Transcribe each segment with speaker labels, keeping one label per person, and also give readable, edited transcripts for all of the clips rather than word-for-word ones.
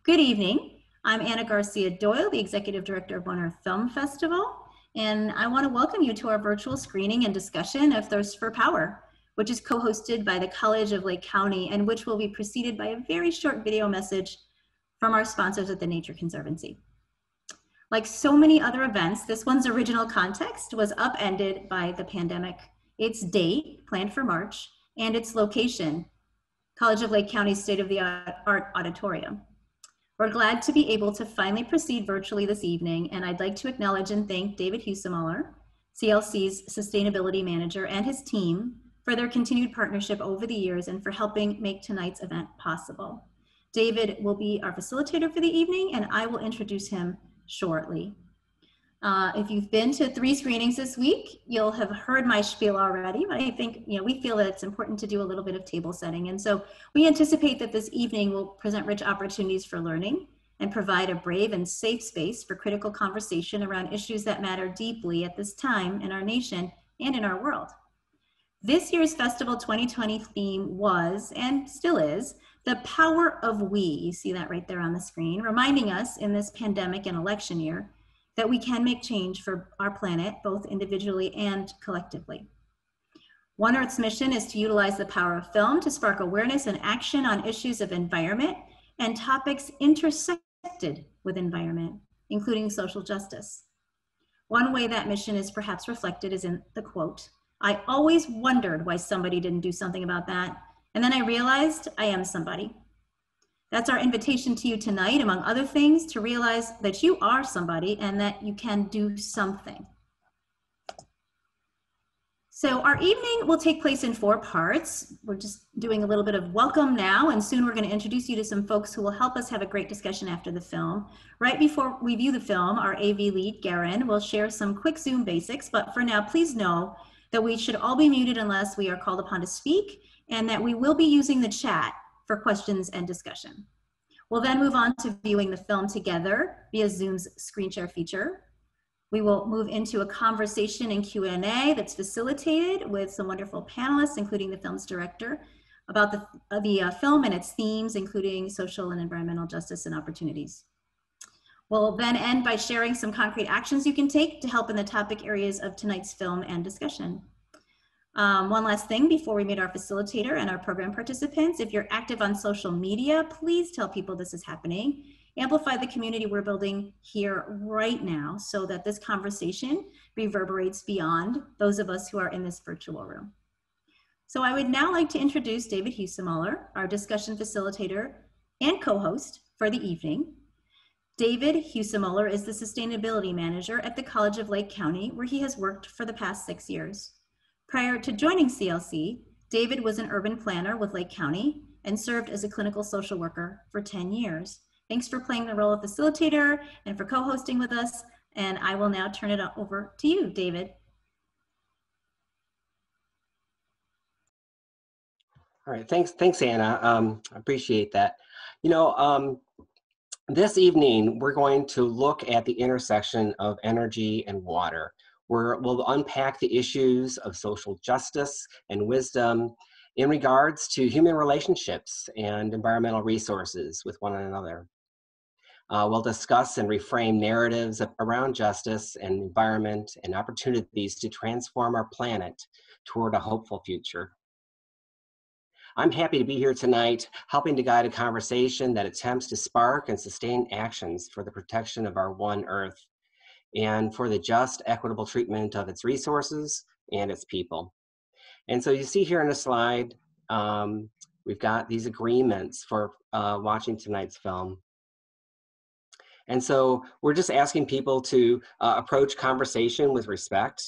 Speaker 1: Good evening. I'm Anna Garcia Doyle, the Executive Director of One Earth Film Festival, and I want to welcome you to our virtual screening and discussion of Thirst for Power, which is co-hosted by the College of Lake County and which will be preceded by a very short video message from our sponsors at the Nature Conservancy. Like so many other events, this one's original context was upended by the pandemic. Its date, planned for March, and its location, College of Lake County's state-of-the-art auditorium. We're glad to be able to finally proceed virtually this evening, and I'd like to acknowledge and thank David Husemoller, CLC's Sustainability Manager, and his team for their continued partnership over the years and for helping make tonight's event possible. David will be our facilitator for the evening, and I will introduce him shortly. If you've been to 3 screenings this week, you'll have heard my spiel already, but I think we feel that it's important to do a little bit of table setting. And so we anticipate that this evening will present rich opportunities for learning and provide a brave and safe space for critical conversation around issues that matter deeply at this time in our nation and in our world. This year's Festival 2020 theme was, and still is, the power of we. You see that right there on the screen, reminding us in this pandemic and election year that we can make change for our planet, both individually and collectively. One Earth's mission is to utilize the power of film to spark awareness and action on issues of environment and topics intersected with environment, including social justice. One way that mission is perhaps reflected is in the quote, "I always wondered why somebody didn't do something about that, and then I realized I am somebody." That's our invitation to you tonight, among other things, to realize that you are somebody and that you can do something. So our evening will take place in 4 parts. We're just doing a little bit of welcome now, and soon we're going to introduce you to some folks who will help us have a great discussion after the film. Right before we view the film, our AV lead, Garen, will share some quick Zoom basics, but for now, please know that we should all be muted unless we are called upon to speak, and that we will be using the chat for questions and discussion. We'll then move on to viewing the film together via Zoom's screen share feature. We will move into a conversation and Q&A that's facilitated with some wonderful panelists, including the film's director, about the film and its themes, including social and environmental justice and opportunities. We'll then end by sharing some concrete actions you can take to help in the topic areas of tonight's film and discussion. One last thing before we meet our facilitator and our program participants. If you're active on social media, please tell people this is happening. Amplify the community we're building here right now so that this conversation reverberates beyond those of us who are in this virtual room. So I would now like to introduce David Husemoller, our discussion facilitator and co-host for the evening. David Husemoller is the Sustainability Manager at the College of Lake County, where he has worked for the past 6 years. Prior to joining CLC, David was an urban planner with Lake County and served as a clinical social worker for 10 years. Thanks for playing the role of facilitator and for co-hosting with us. And I will now turn it over to you, David.
Speaker 2: All right, thanks Anna. I appreciate that. This evening, we're going to look at the intersection of energy and water. We'll unpack the issues of social justice and wisdom in regards to human relationships and environmental resources with one another. We'll discuss and reframe narratives around justice and environment and opportunities to transform our planet toward a hopeful future. I'm happy to be here tonight, helping to guide a conversation that attempts to spark and sustain actions for the protection of our one Earth and for the just, equitable treatment of its resources and its people. And so you see here in the slide, we've got these agreements for watching tonight's film. And so we're just asking people to approach conversation with respect,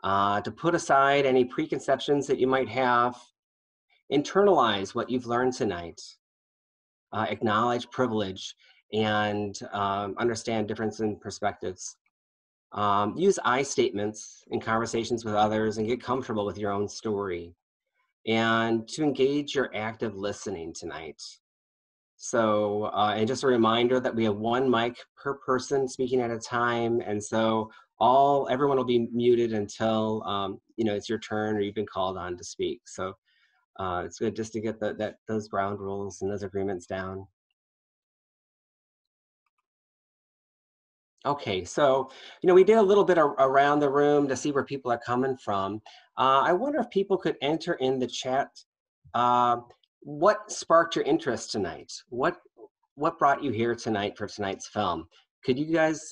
Speaker 2: to put aside any preconceptions that you might have, internalize what you've learned tonight, acknowledge privilege, and understand difference in perspectives. Use I statements in conversations with others and get comfortable with your own story, and to engage your active listening tonight. So, and just a reminder that we have 1 mic per person speaking at a time, and so everyone will be muted until it's your turn or you've been called on to speak. So it's good just to get those ground rules and those agreements down. Okay, so we did a little bit around the room to see where people are coming from. I wonder if people could enter in the chat. Uh, what sparked your interest tonight? What brought you here tonight for tonight's film? Could you guys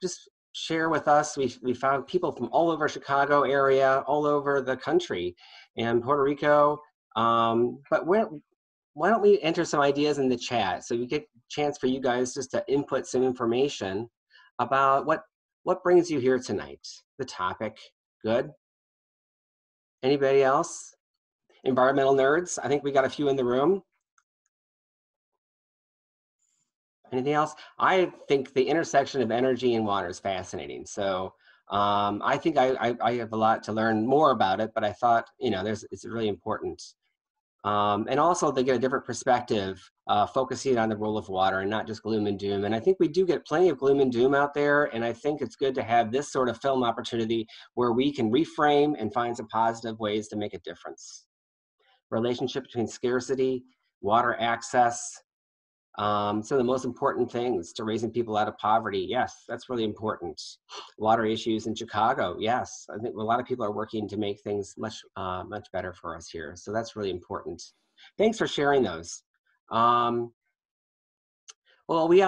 Speaker 2: just share with us? We found people from all over Chicago area, all over the country, and Puerto Rico. But why don't we enter some ideas in the chat so we get a chance for you guys just to input some information about what brings you here tonight, the topic. Good. Anybody else? Environmental nerds? I think we got a few in the room. Anything else? I think the intersection of energy and water is fascinating. So I think I have a lot to learn more about it, but I thought, it's really important. And also they get a different perspective, focusing on the role of water and not just gloom and doom. And I think we do get plenty of gloom and doom out there. And I think it's good to have this sort of film opportunity where we can reframe and find some positive ways to make a difference. Relationship between scarcity, water access, some of the most important things to raising people out of poverty. Yes, that's really important. Water issues in Chicago. Yes, I think a lot of people are working to make things much better for us here. So that's really important. Thanks for sharing those. Well, we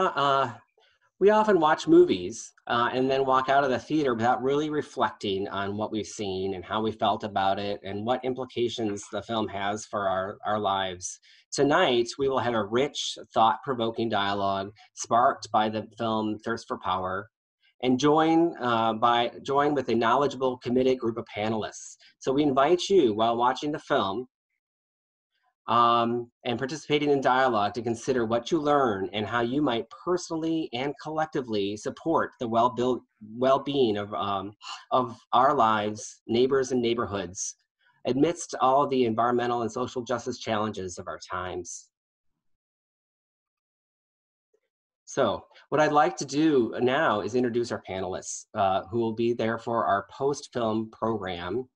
Speaker 2: often watch movies and then walk out of the theater without really reflecting on what we've seen and how we felt about it and what implications the film has for our lives. Tonight, we will have a rich, thought-provoking dialogue sparked by the film Thirst for Power, and join with a knowledgeable, committed group of panelists. So we invite you, while watching the film, and participating in dialogue, to consider what you learn and how you might personally and collectively support the well-being of our lives, neighbors, and neighborhoods amidst all the environmental and social justice challenges of our times. So what I'd like to do now is introduce our panelists who will be there for our post-film program.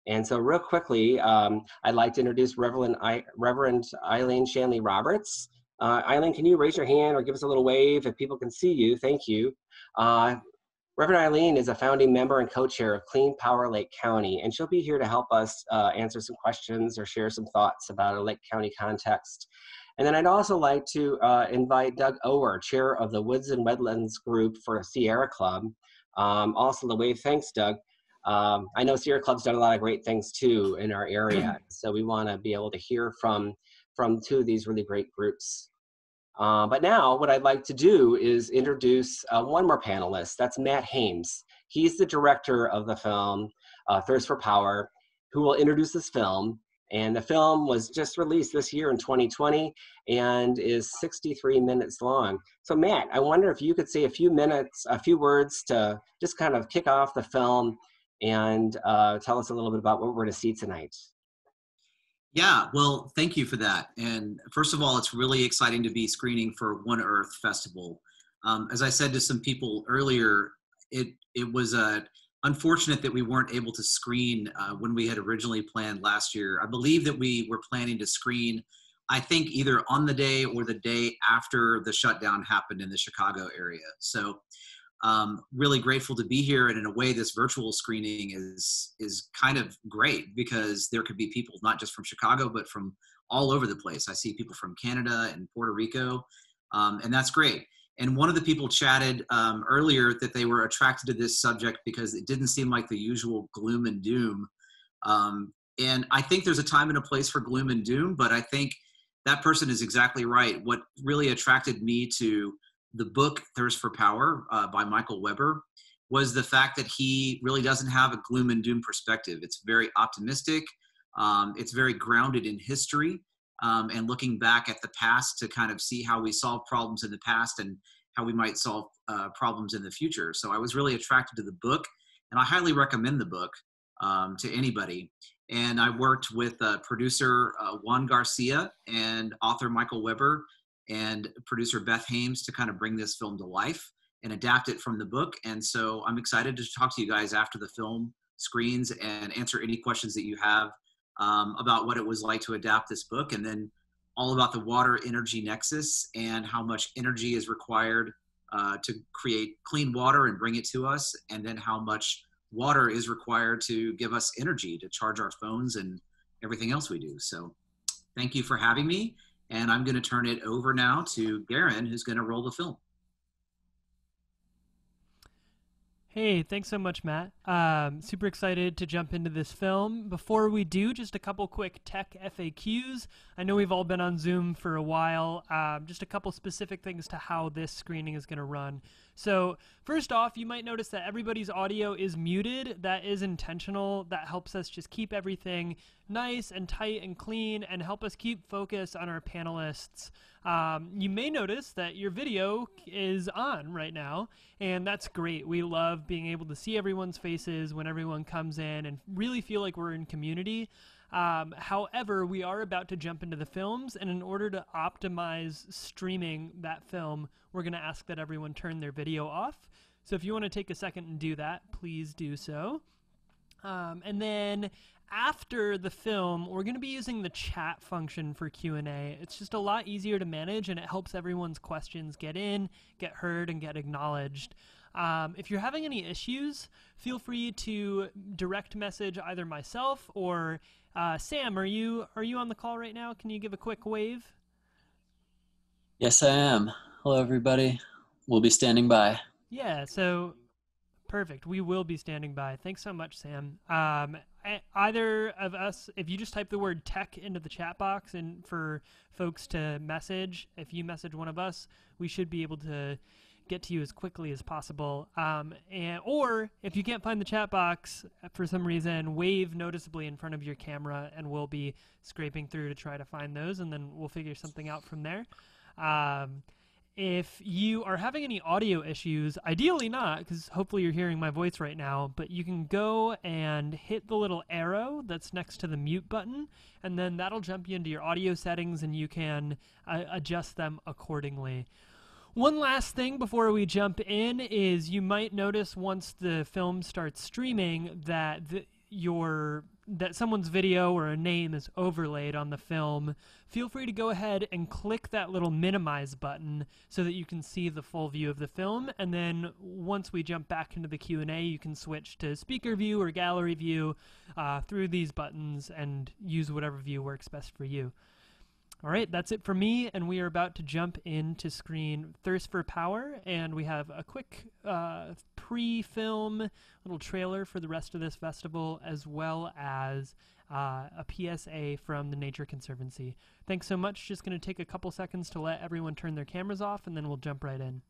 Speaker 2: And so real quickly, I'd like to introduce Reverend Eileen Shanley Roberts. Eileen, can you raise your hand or give us a little wave if people can see you? Thank you. Reverend Eileen is a founding member and co-chair of Clean Power Lake County, and she'll be here to help us answer some questions or share some thoughts about a Lake County context. And then I'd also like to invite Doug Ower, chair of the Woods and Wetlands Group for Sierra Club. Also the wave, thanks, Doug. I know Sierra Club's done a lot of great things too in our area, so we want to be able to hear from two of these really great groups. But now what I'd like to do is introduce one more panelist. That's Matt Hames. He's the director of the film Thirst for Power, who will introduce this film. And the film was just released this year in 2020 and is 63 minutes long. So Matt, I wonder if you could say a few words to just kind of kick off the film and tell us a little bit about what we're going to see tonight.
Speaker 3: Yeah, well, thank you for that. And first of all, it's really exciting to be screening for One Earth Festival. As I said to some people earlier, it was unfortunate that we weren't able to screen when we had originally planned last year. I believe that we were planning to screen, I think, either on the day or the day after the shutdown happened in the Chicago area. So really grateful to be here, and in a way this virtual screening is kind of great because there could be people not just from Chicago but from all over the place. I see people from Canada and Puerto Rico, and that's great. And one of the people chatted earlier that they were attracted to this subject because it didn't seem like the usual gloom and doom. And I think there's a time and a place for gloom and doom, but I think that person is exactly right. What really attracted me to the book Thirst for Power by Michael Weber was the fact that he really doesn't have a gloom and doom perspective. It's very optimistic. It's very grounded in history and looking back at the past to kind of see how we solved problems in the past and how we might solve problems in the future. So I was really attracted to the book, and I highly recommend the book to anybody. And I worked with producer Juan Garcia and author Michael Weber and producer Beth Hames to kind of bring this film to life and adapt it from the book. And so I'm excited to talk to you guys after the film screens and answer any questions that you have about what it was like to adapt this book, and then all about the water energy nexus and how much energy is required to create clean water and bring it to us, and then how much water is required to give us energy to charge our phones and everything else we do. So thank you for having me. And I'm going to turn it over now to Garen, who's going to roll the film.
Speaker 4: Hey, thanks so much, Matt. Super excited to jump into this film. Before we do, just a couple quick tech FAQs. I know we've all been on Zoom for a while. Just a couple specific things to how this screening is going to run. So first off, you might notice that everybody's audio is muted. That is intentional. That helps us just keep everything nice and tight and clean and help us keep focus on our panelists. You may notice that your video is on right now, and that's great. We love being able to see everyone's faces when everyone comes in and really feel like we're in community. However, we are about to jump into the films, and in order to optimize streaming that film, we're going to ask that everyone turn their video off. So if you want to take a second and do that, please do so. And then after the film, we're going to be using the chat function for Q&A. It's just a lot easier to manage, and it helps everyone's questions get in, get heard, and get acknowledged. If you're having any issues, feel free to direct message either myself or Sam. Are you on the call right now? Can you give a quick wave?
Speaker 5: Yes, I am. Hello, everybody. We'll be standing by.
Speaker 4: Yeah, so perfect. We will be standing by. Thanks so much, Sam. Either of us, if you just type the word tech into the chat box and for folks to message, if you message one of us, we should be able to get to you as quickly as possible. Or if you can't find the chat box for some reason, wave noticeably in front of your camera and we'll be scraping through to try to find those, and then we'll figure something out from there. If you are having any audio issues, ideally not, because hopefully you're hearing my voice right now, but you can go and hit the little arrow that's next to the mute button, and then that'll jump you into your audio settings and you can adjust them accordingly. One last thing before we jump in is you might notice once the film starts streaming that that someone's video or a name is overlaid on the film. Feel free to go ahead and click that little minimize button so that you can see the full view of the film, and then once we jump back into the Q&A, you can switch to speaker view or gallery view through these buttons and use whatever view works best for you. All right, that's it for me, and we are about to jump in to screen Thirst for Power, and we have a quick pre-film little trailer for the rest of this festival, as well as a PSA from the Nature Conservancy. Thanks so much. Just going to take a couple seconds to let everyone turn their cameras off, and then we'll jump right in.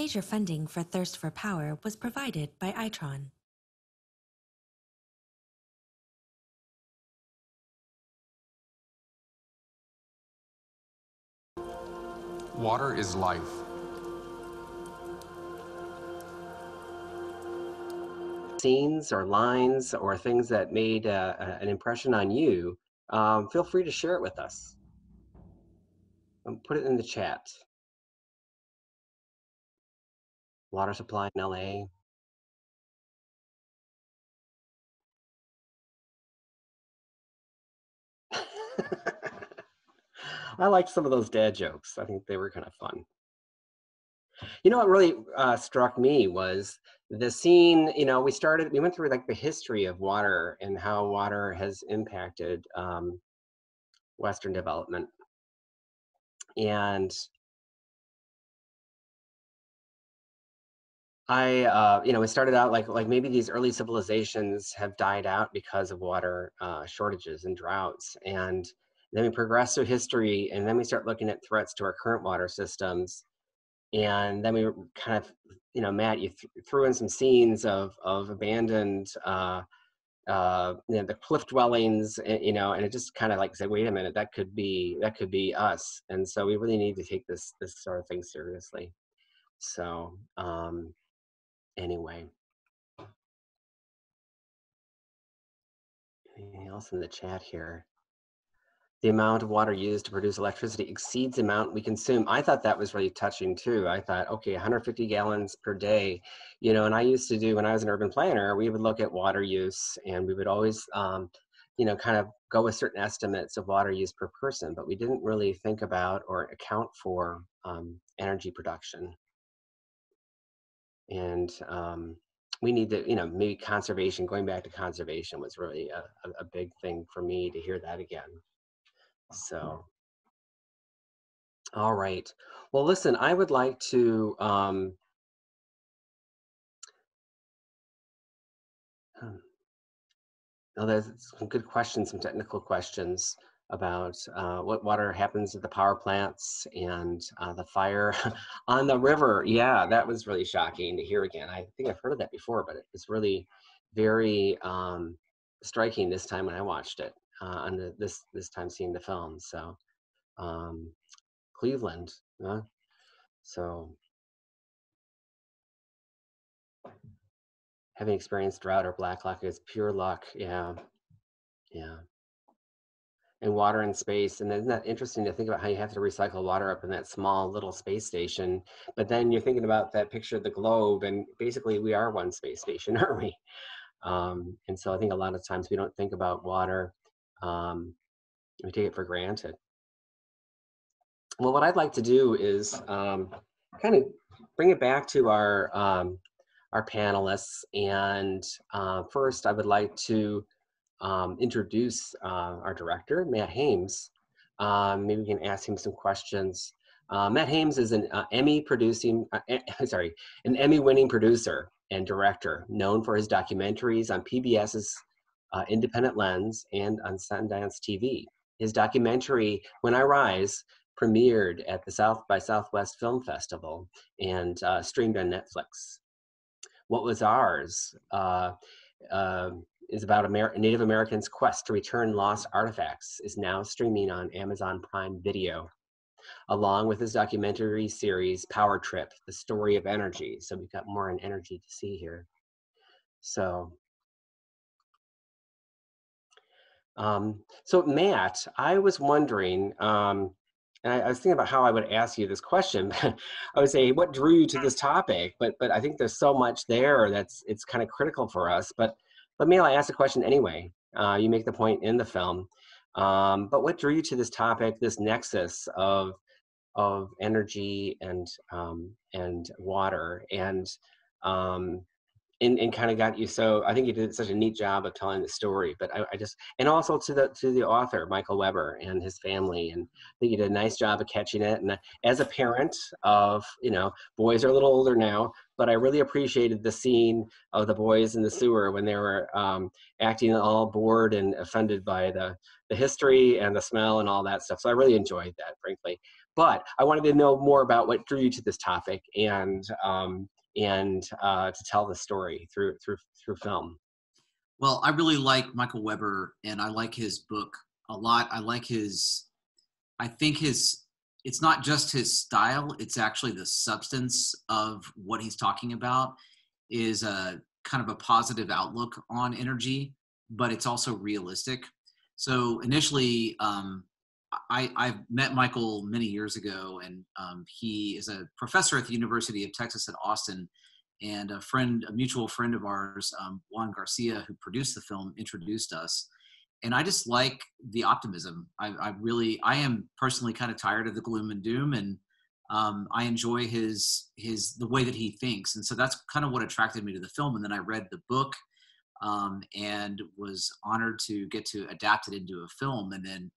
Speaker 6: Major funding for Thirst for Power was provided by Itron.
Speaker 7: Water is life.
Speaker 2: Scenes or lines or things that made an impression on you, feel free to share it with us. Put it in the chat. Water supply in LA. I liked some of those dad jokes. I think they were kind of fun. You know what really struck me was the scene. You know, we went through like the history of water and how water has impacted Western development. And we started out like maybe these early civilizations have died out because of water shortages and droughts. And then we progress through history, and then we start looking at threats to our current water systems. And then we kind of, Matt, you threw in some scenes of abandoned, the cliff dwellings, and it just kind of like said, wait a minute, that could be us. And so we really need to take this sort of thing seriously. So anyway, anything else in the chat here? The amount of water used to produce electricity exceeds the amount we consume. I thought that was really touching too. I thought, okay, 150 gallons per day, and I used to do, when I was an urban planner, we would look at water use, and we would always, kind of go with certain estimates of water use per person, but we didn't really think about or account for energy production. And we need to, maybe conservation, going back to conservation was really a big thing for me to hear that again. So, all right. Well, listen, I would like to, there's some good questions, some technical questions about what water happens at the power plants and the fire on the river. Yeah, that was really shocking to hear again. I think I've heard of that before, but it was really very striking this time when I watched it, on this time seeing the film. So Cleveland, so having experienced drought or black luck is pure luck. Yeah. And water and space. And isn't that interesting to think about how you have to recycle water up in that small little space station? But then you're thinking about that picture of the globe, and basically we are one space station, aren't we? And so I think a lot of times we don't think about water. We take it for granted. Well, what I'd like to do is kind of bring it back to our panelists. And first I would like to introduce our director, Matt Hames. Maybe we can ask him some questions. Matt Hames is an an Emmy-winning producer and director, known for his documentaries on PBS's Independent Lens and on Sundance TV. His documentary, When I Rise, premiered at the South by Southwest Film Festival and streamed on Netflix. What Was Ours is about Native Americans' quest to return lost artifacts, is now streaming on Amazon Prime Video, along with his documentary series, Power Trip, The Story of Energy. So we've got more on energy to see here. So, Matt, I was wondering, and I was thinking about how I would ask you this question. I would say, what drew you to this topic? But I think there's so much there it's kind of critical for us. But maybe I'll ask the question anyway. You make the point in the film. But what drew you to this topic, this nexus of energy and water? And and kind of got you. So I think you did such a neat job of telling the story. But I just, and also to the author, Michael Weber, and his family, and I think you did a nice job of catching it. And as a parent of, boys are a little older now, but I really appreciated the scene of the boys in the sewer when they were acting all bored and offended by the history and the smell and all that stuff. So I really enjoyed that, frankly. But I wanted to know more about what drew you to this topic, and to tell the story through film.
Speaker 3: Well, I really like Michael Weber, and I like his book a lot. I think it's not just his style, it's actually the substance of what he's talking about is a kind of a positive outlook on energy, but it's also realistic. So initially, I met Michael many years ago, and he is a professor at the University of Texas at Austin, and a mutual friend of ours, Juan Garcia, who produced the film, introduced us. And I just like the optimism. I am personally kind of tired of the gloom and doom, and I enjoy the way that he thinks. And so that's kind of what attracted me to the film. And then I read the book, and was honored to get to adapt it into a film. And then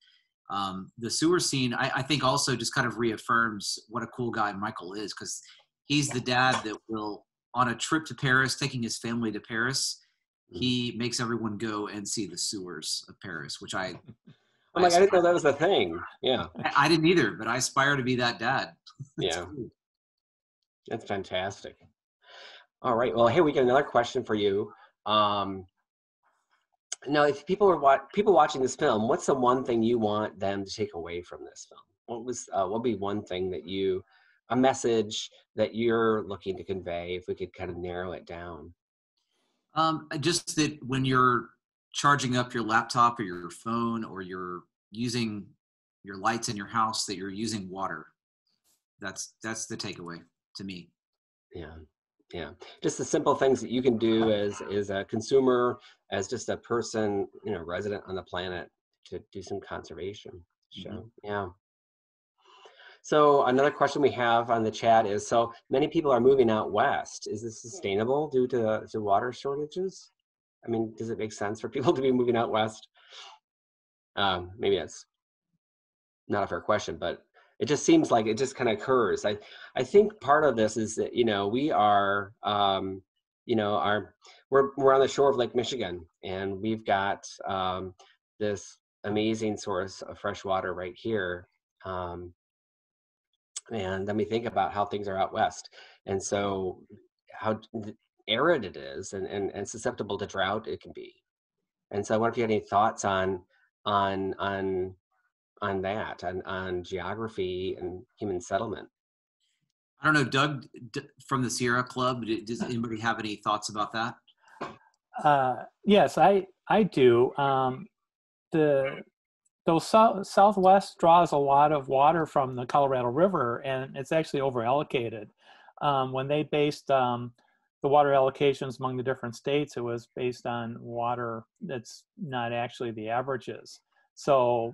Speaker 3: the sewer scene, I think also just kind of reaffirms what a cool guy Michael is, because he's the dad that will, on a trip to Paris, taking his family to Paris, he makes everyone go and see the sewers of Paris, which I
Speaker 2: didn't know that was a thing. Yeah.
Speaker 3: I didn't either, but I aspire to be that dad.
Speaker 2: Yeah. Cool. That's fantastic. All right. Well, here we get another question for you. Now, if people watching this film, what's the one thing you want them to take away from this film? What would be one thing a message that you're looking to convey, if we could kind of narrow it down?
Speaker 3: Just that when you're charging up your laptop or your phone, or you're using your lights in your house, that you're using water. That's the takeaway to me.
Speaker 2: Yeah. Just the simple things that you can do as a consumer, as just a person, resident on the planet, to do some conservation. So, yeah. So another question we have on the chat is, so many people are moving out west. Is this sustainable due to water shortages? I mean, does it make sense for people to be moving out west? Maybe that's not a fair question, but it just seems like it just kind of occurs. I think part of this is that, we are, we're on the shore of Lake Michigan, and we've got this amazing source of fresh water right here. And then we think about how things are out west, and so how arid it is, and susceptible to drought it can be. And so I wonder if you had any thoughts on that, on geography and human settlement.
Speaker 3: I don't know, Doug from the Sierra Club, does anybody have any thoughts about that?
Speaker 8: Yes, I do. Southwest draws a lot of water from the Colorado River, and it's actually over allocated. When they based the water allocations among the different states, it was based on water that's not actually the averages. So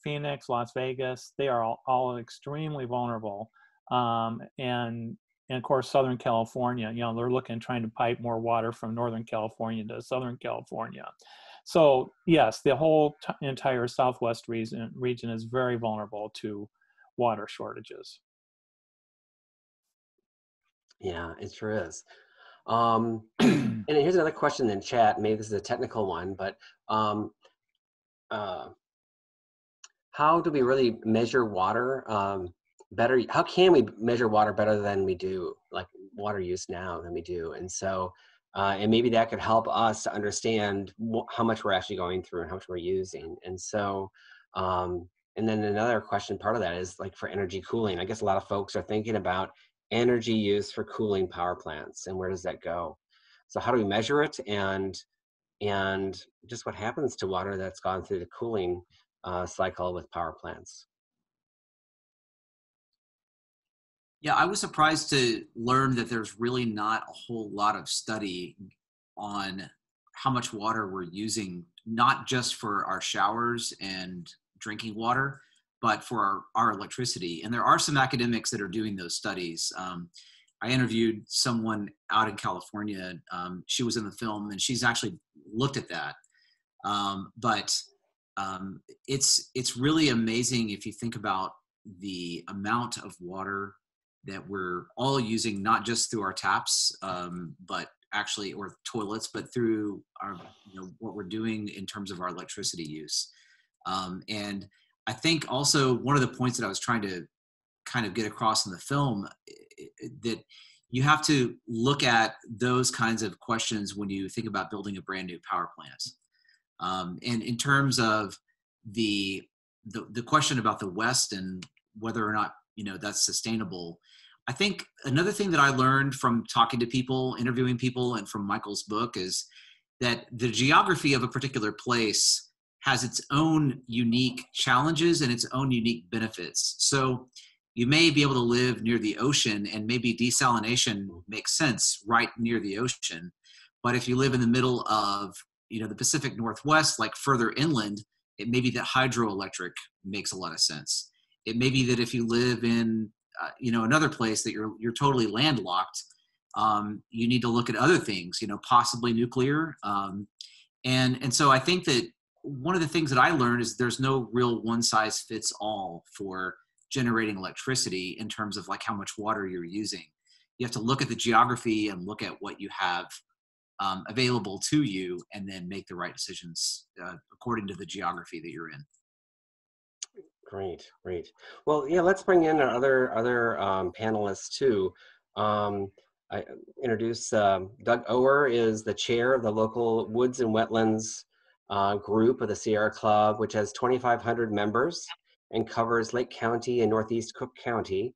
Speaker 8: Phoenix, Las Vegas, they are all extremely vulnerable. And of course, Southern California, they're trying to pipe more water from Northern California to Southern California. So yes, the whole entire Southwest region is very vulnerable to water shortages.
Speaker 2: Yeah, it sure is. And here's another question in chat. Maybe this is a technical one, but how do we really measure water better? How can we measure water better than we do, like water use now, than we do? And so, and maybe that could help us to understand how much we're actually going through and how much we're using. And so, and then another question, part of that is like for energy cooling. I guess a lot of folks are thinking about energy use for cooling power plants, and where does that go? So how do we measure it, and just what happens to water that's gone through the cooling cycle with power plants?
Speaker 3: Yeah, I was surprised to learn that there's really not a whole lot of study on how much water we're using, not just for our showers and drinking water, but for our electricity. And there are some academics that are doing those studies. I interviewed someone out in California. She was in the film, and she's actually looked at that. But it's really amazing if you think about the amount of water that we're all using, not just through our taps, but actually, or toilets, but through our, what we're doing in terms of our electricity use. And I think also one of the points that I was trying to kind of get across in the film, that you have to look at those kinds of questions when you think about building a brand new power plant. And in terms of the question about the West and whether or not, that's sustainable, I think another thing that I learned from talking to people, interviewing people, and from Michael's book is that the geography of a particular place has its own unique challenges and its own unique benefits. So you may be able to live near the ocean, and maybe desalination makes sense right near the ocean. But if you live in the middle of, the Pacific Northwest, like further inland, it may be that hydroelectric makes a lot of sense. It may be that if you live in, another place that you're totally landlocked, you need to look at other things, possibly nuclear. And so I think that one of the things that I learned is there's no real one size fits all for generating electricity in terms of like how much water you're using. You have to look at the geography and look at what you have available to you, and then make the right decisions according to the geography that you're in.
Speaker 2: Great. Well, yeah, let's bring in our other panelists too. I introduce Doug Ower is the chair of the local Woods and Wetlands group of the Sierra Club, which has 2,500 members and covers Lake County and Northeast Cook County.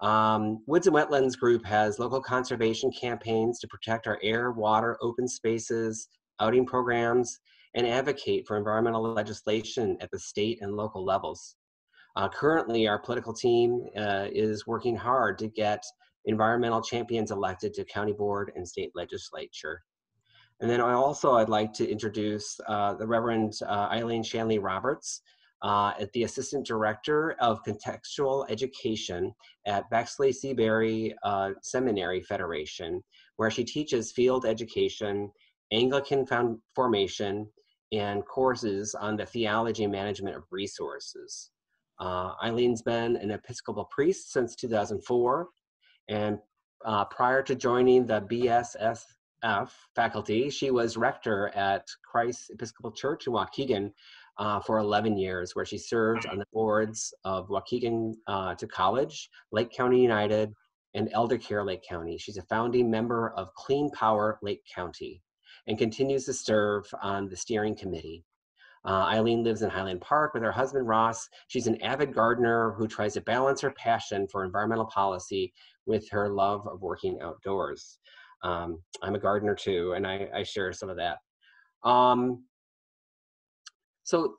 Speaker 2: Woods and Wetlands Group has local conservation campaigns to protect our air, water, open spaces, outing programs, and advocate for environmental legislation at the state and local levels. Currently, our political team is working hard to get environmental champions elected to county board and state legislature. And then I'd like to introduce the Reverend Eileen Shanley Roberts, the Assistant Director of Contextual Education at Bexley Seabury Seminary Federation, where she teaches field education, Anglican formation, and courses on the theology and management of resources. Eileen's been an Episcopal priest since 2004, and prior to joining the BSSF faculty, she was rector at Christ Episcopal Church in Waukegan for 11 years, where she served on the boards of Waukegan to College, Lake County United, and Elder Care Lake County. She's a founding member of Clean Power Lake County and continues to serve on the steering committee. Eileen lives in Highland Park with her husband, Ross. She's an avid gardener who tries to balance her passion for environmental policy with her love of working outdoors. I'm a gardener too, and I share some of that. So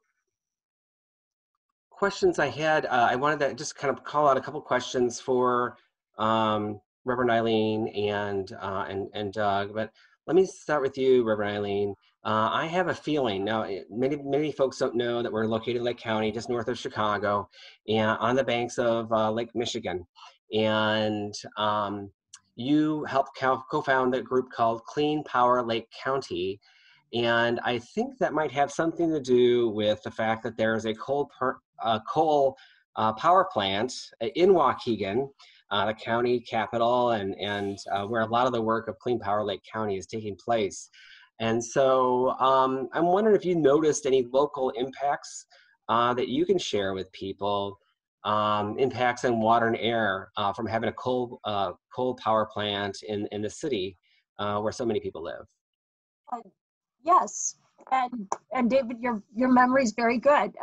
Speaker 2: questions I had, I wanted to just kind of call out a couple questions for Reverend Eileen and Doug, but let me start with you, Reverend Eileen. I have a feeling, now many folks don't know that we're located in Lake County, just north of Chicago, and on the banks of Lake Michigan. And you helped co-found a group called Clean Power Lake County. And I think that might have something to do with the fact that there is a coal power plant in Waukegan, the county capital, and where a lot of the work of Clean Power Lake County is taking place. And so I'm wondering if you noticed any local impacts that you can share with people, impacts on water and air from having a coal power plant in the city where so many people live.
Speaker 9: Yes, and David, your memory is very good.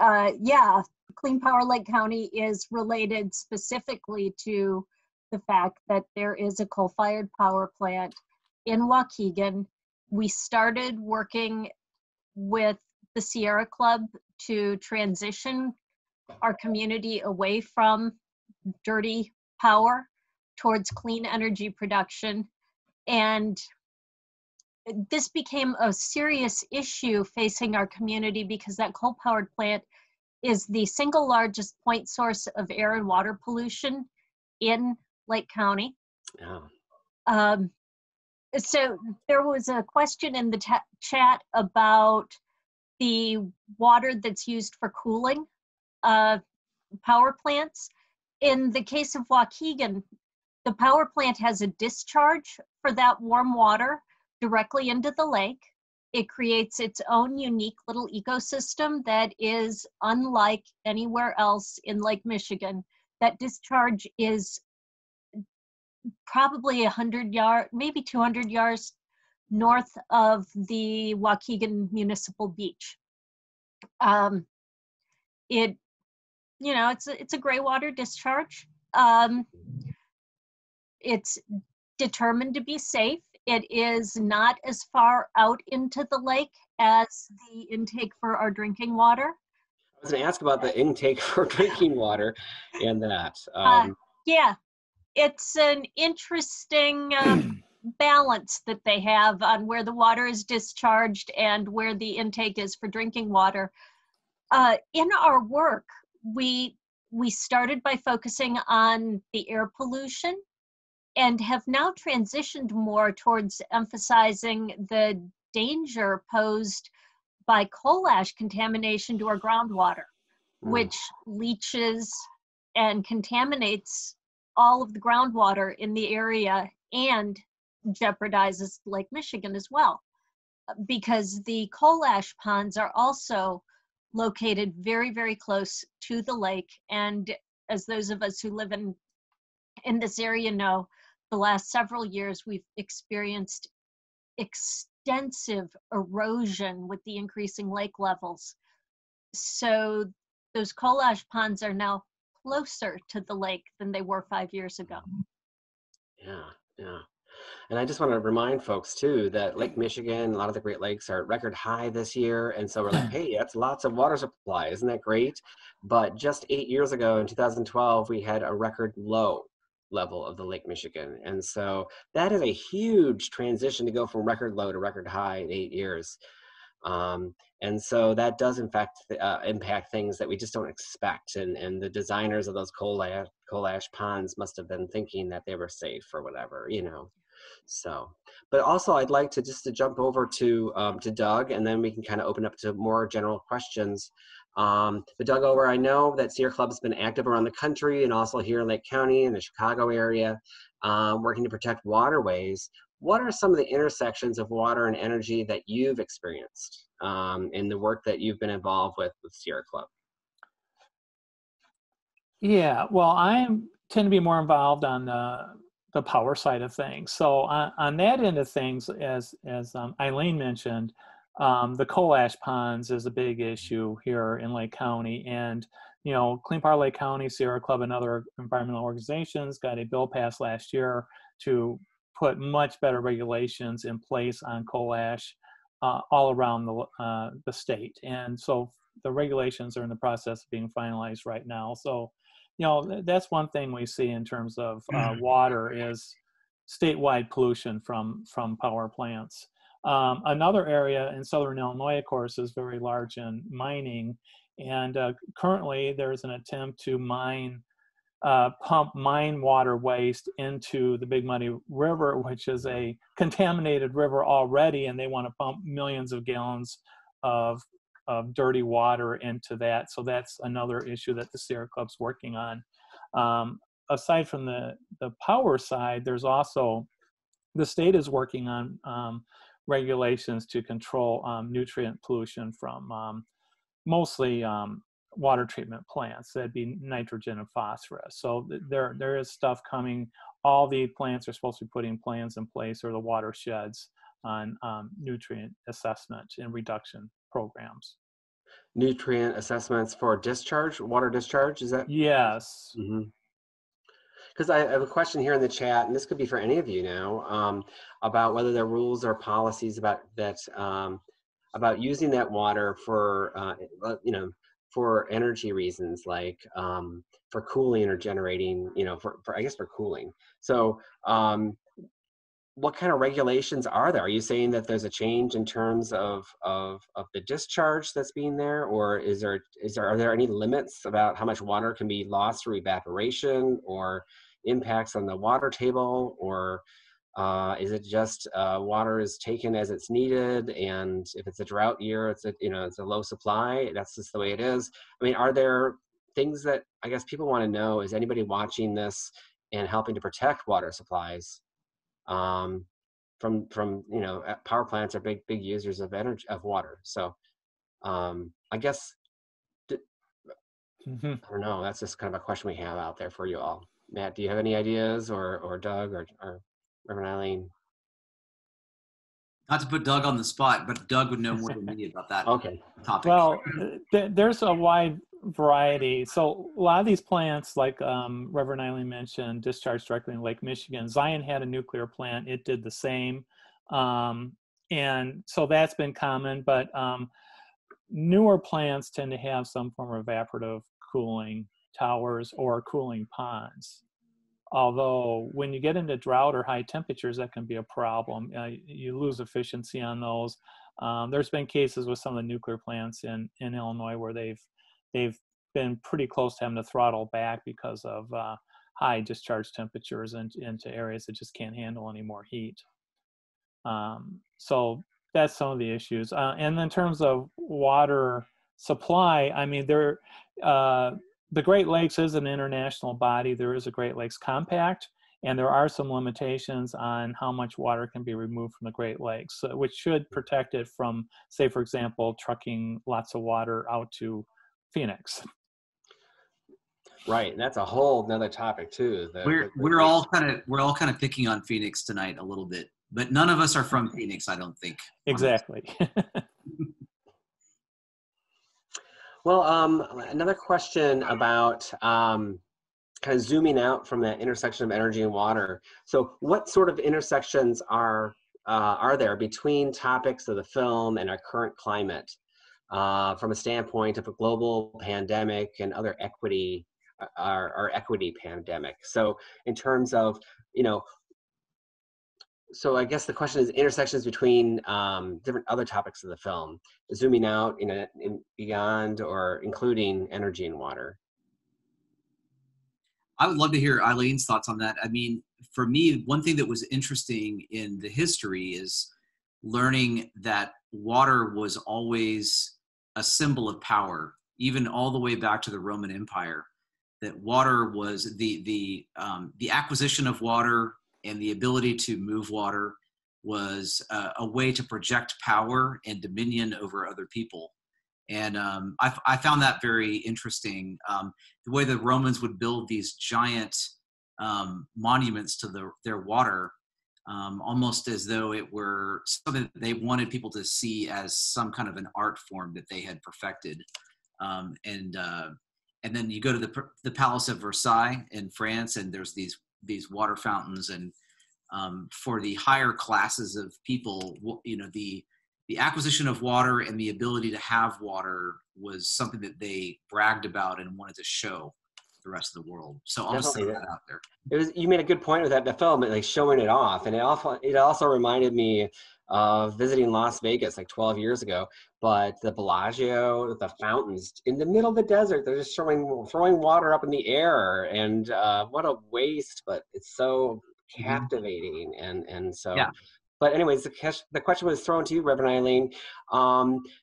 Speaker 9: Yeah, Clean Power Lake County is related specifically to the fact that there is a coal-fired power plant in Waukegan. We started working with the Sierra Club to transition our community away from dirty power towards clean energy production. And this became a serious issue facing our community because that coal-powered plant is the single largest point source of air and water pollution in Lake County.
Speaker 2: Yeah.
Speaker 9: So there was a question in the chat about the water that's used for cooling power plants. In the case of Waukegan, the power plant has a discharge for that warm water directly into the lake. It creates its own unique little ecosystem that is unlike anywhere else in Lake Michigan. That discharge is probably 100 yards, maybe 200 yards north of the Waukegan Municipal Beach. It, you know, it's a gray water discharge. It's determined to be safe. It is not as far out into the lake as the intake for our drinking water.
Speaker 2: I was going to ask about the intake for drinking water and that.
Speaker 9: Yeah, it's an interesting balance that they have on where the water is discharged and where the intake is for drinking water. In our work, we started by focusing on the air pollution and have now transitioned more towards emphasizing the danger posed by coal ash contamination to our groundwater, which leaches and contaminates all of the groundwater in the area and jeopardizes Lake Michigan as well, because the coal ash ponds are also located very, very close to the lake. And as those of us who live in this area know, the last several years we've experienced extensive erosion with the increasing lake levels. So those coal ash ponds are now closer to the lake than they were 5 years ago.
Speaker 2: Yeah. And I just want to remind folks too that Lake Michigan, a lot of the Great Lakes are at record high this year. And so we're like, hey, that's lots of water supply. Isn't that great? But just 8 years ago in 2012, we had a record low level of the Lake Michigan. And so that is a huge transition to go from record low to record high in 8 years. And so that does in fact impact things that we just don't expect. And the designers of those coal ash ponds must have been thinking that they were safe or whatever, you know. So, but also I'd like to just to jump over to Doug, and then we can kind of open up to more general questions. But Doug, over, I know that Sierra Club has been active around the country and also here in Lake County and the Chicago area, working to protect waterways. What are some of the intersections of water and energy that you've experienced in the work that you've been involved with Sierra Club?
Speaker 8: Yeah, well, I tend to be more involved on the power side of things. So on that end of things, as Eileen mentioned, the coal ash ponds is a big issue here in Lake County. And, you know, Clean Power Lake County, Sierra Club, and other environmental organizations got a bill passed last year to put much better regulations in place on coal ash all around the state. And so the regulations are in the process of being finalized right now. So, you know, that's one thing we see in terms of water is statewide pollution from power plants. Another area in Southern Illinois, of course, is very large in mining. And currently there's an attempt to pump mine water waste into the Big Muddy River, which is a contaminated river already, and they want to pump millions of gallons of dirty water into that. So that's another issue that the Sierra Club's working on. Aside from the power side, there's also, the state is working on regulations to control nutrient pollution from mostly water treatment plants. That'd be nitrogen and phosphorus. So there is stuff coming. All the plants are supposed to be putting plans in place, or the watersheds, on nutrient assessment and reduction programs.
Speaker 2: Nutrient assessments for discharge, water discharge, is that?
Speaker 8: Yes.
Speaker 2: Because I have a question here in the chat, and this could be for any of you now, about whether there are rules or policies about that, about using that water for, you know, for energy reasons, like for cooling or generating, you know, for I guess for cooling. So what kind of regulations are there? Are you saying that there's a change in terms of the discharge that's being there, or are there any limits about how much water can be lost through evaporation, or impacts on the water table, or Is it just water is taken as it's needed, and if it's a drought year, it's a low supply. That's just the way it is. I mean, are there things that I guess people want to know? Is anybody watching this and helping to protect water supplies? From power plants are big users of energy, of water. So I guess I don't know. That's just kind of a question we have out there for you all. Matt, do you have any ideas, or Doug, or Reverend Eileen?
Speaker 3: Not to put Doug on the spot, but Doug would know more than me about that
Speaker 2: Okay.
Speaker 3: topic.
Speaker 8: Well, there's a wide variety. So a lot of these plants, like Reverend Eileen mentioned, discharge directly in Lake Michigan. Zion had a nuclear plant. It did the same. And so that's been common, but newer plants tend to have some form of evaporative cooling towers or cooling ponds. Although when you get into drought or high temperatures, that can be a problem. You lose efficiency on those. There's been cases with some of the nuclear plants in Illinois where they've been pretty close to having to throttle back because of high discharge temperatures into areas that just can't handle any more heat. So that's some of the issues. And in terms of water supply, I mean, the Great Lakes is an international body. There is a Great Lakes Compact, and there are some limitations on how much water can be removed from the Great Lakes, which should protect it from, say, for example, trucking lots of water out to Phoenix.
Speaker 2: Right, and that's a whole nother topic too.
Speaker 3: We're all kind of picking on Phoenix tonight a little bit, but none of us are from Phoenix, I don't think.
Speaker 8: Exactly.
Speaker 2: Well, another question about kind of zooming out from that intersection of energy and water. So what sort of intersections are there between topics of the film and our current climate from a standpoint of a global pandemic and other equity, our equity pandemic? So in terms of, so I guess the question is intersections between different other topics of the film, zooming out in beyond or including energy and water.
Speaker 3: I would love to hear Eileen's thoughts on that. I mean, for me, one thing that was interesting in the history is learning that water was always a symbol of power, even all the way back to the Roman Empire. That water was the acquisition of water and the ability to move water was a way to project power and dominion over other people. And I found that very interesting. The way the Romans would build these giant monuments to their water, almost as though it were something that they wanted people to see as some kind of an art form that they had perfected. And then you go to the Palace of Versailles in France, and there's these water fountains, and for the higher classes of people, the acquisition of water and the ability to have water was something that they bragged about and wanted to show the rest of the world. So I'll just throw that out there.
Speaker 2: You made a good point with that, the film, like showing it off, and it also reminded me of visiting Las Vegas like 12 years ago. But the Bellagio, the fountains in the middle of the desert, they're just throwing water up in the air, and what a waste! But it's so captivating, and so. Yeah. But anyways, the question was thrown to you, Reverend Eileen.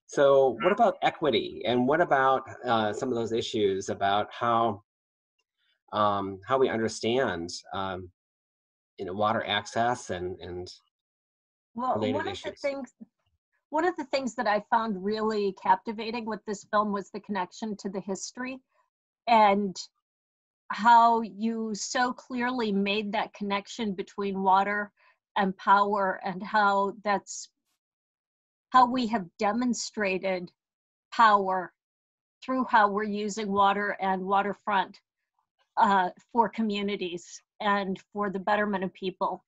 Speaker 2: So what about equity, and what about some of those issues about how we understand water access and related issues?
Speaker 9: One of the things that I found really captivating with this film was the connection to the history, and how you so clearly made that connection between water and power, and how we have demonstrated power through how we're using water and waterfront for communities and for the betterment of people.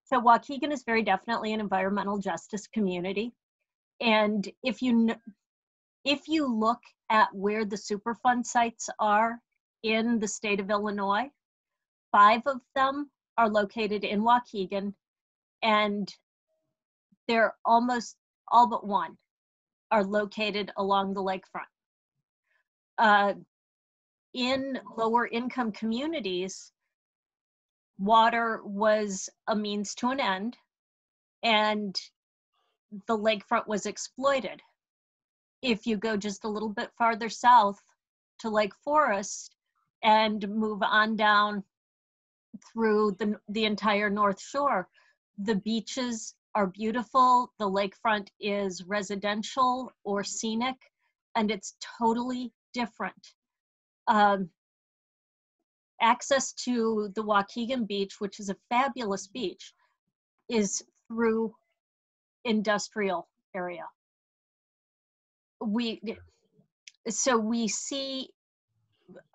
Speaker 9: So Waukegan is very definitely an environmental justice community. And if you look at where the Superfund sites are in the state of Illinois, 5 of them are located in Waukegan, and they're almost all but 1 are located along the lakefront. In lower income communities, water was a means to an end, and the lakefront was exploited. If you go just a little bit farther south to Lake Forest and move on down through the entire North Shore, the beaches are beautiful, the lakefront is residential or scenic, and it's totally different. Access to the Waukegan Beach, which is a fabulous beach, is through industrial area. So we see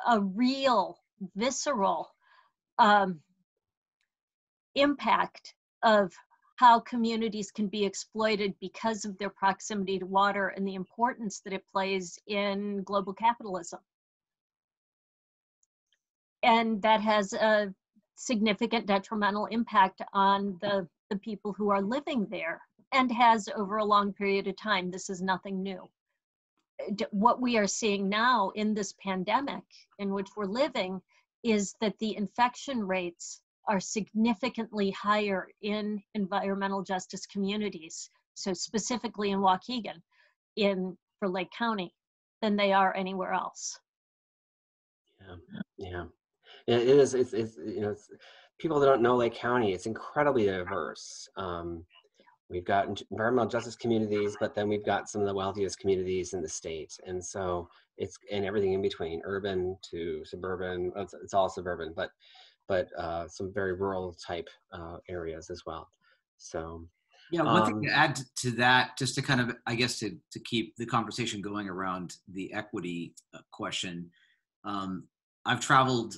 Speaker 9: a real visceral impact of how communities can be exploited because of their proximity to water and the importance that it plays in global capitalism. And that has a significant detrimental impact on the people who are living there, and has over a long period of time. This is nothing new. What we are seeing now in this pandemic in which we're living is that the infection rates are significantly higher in environmental justice communities, so specifically in Waukegan, for Lake County, than they are anywhere else.
Speaker 2: Yeah. It is. It's people that don't know Lake County, it's incredibly diverse. We've got environmental justice communities, but then we've got some of the wealthiest communities in the state, and so and everything in between, urban to suburban. It's all suburban, but some very rural type areas as well. So
Speaker 3: yeah, one thing to add to that, just to kind of, I guess, to keep the conversation going around the equity question. I've traveled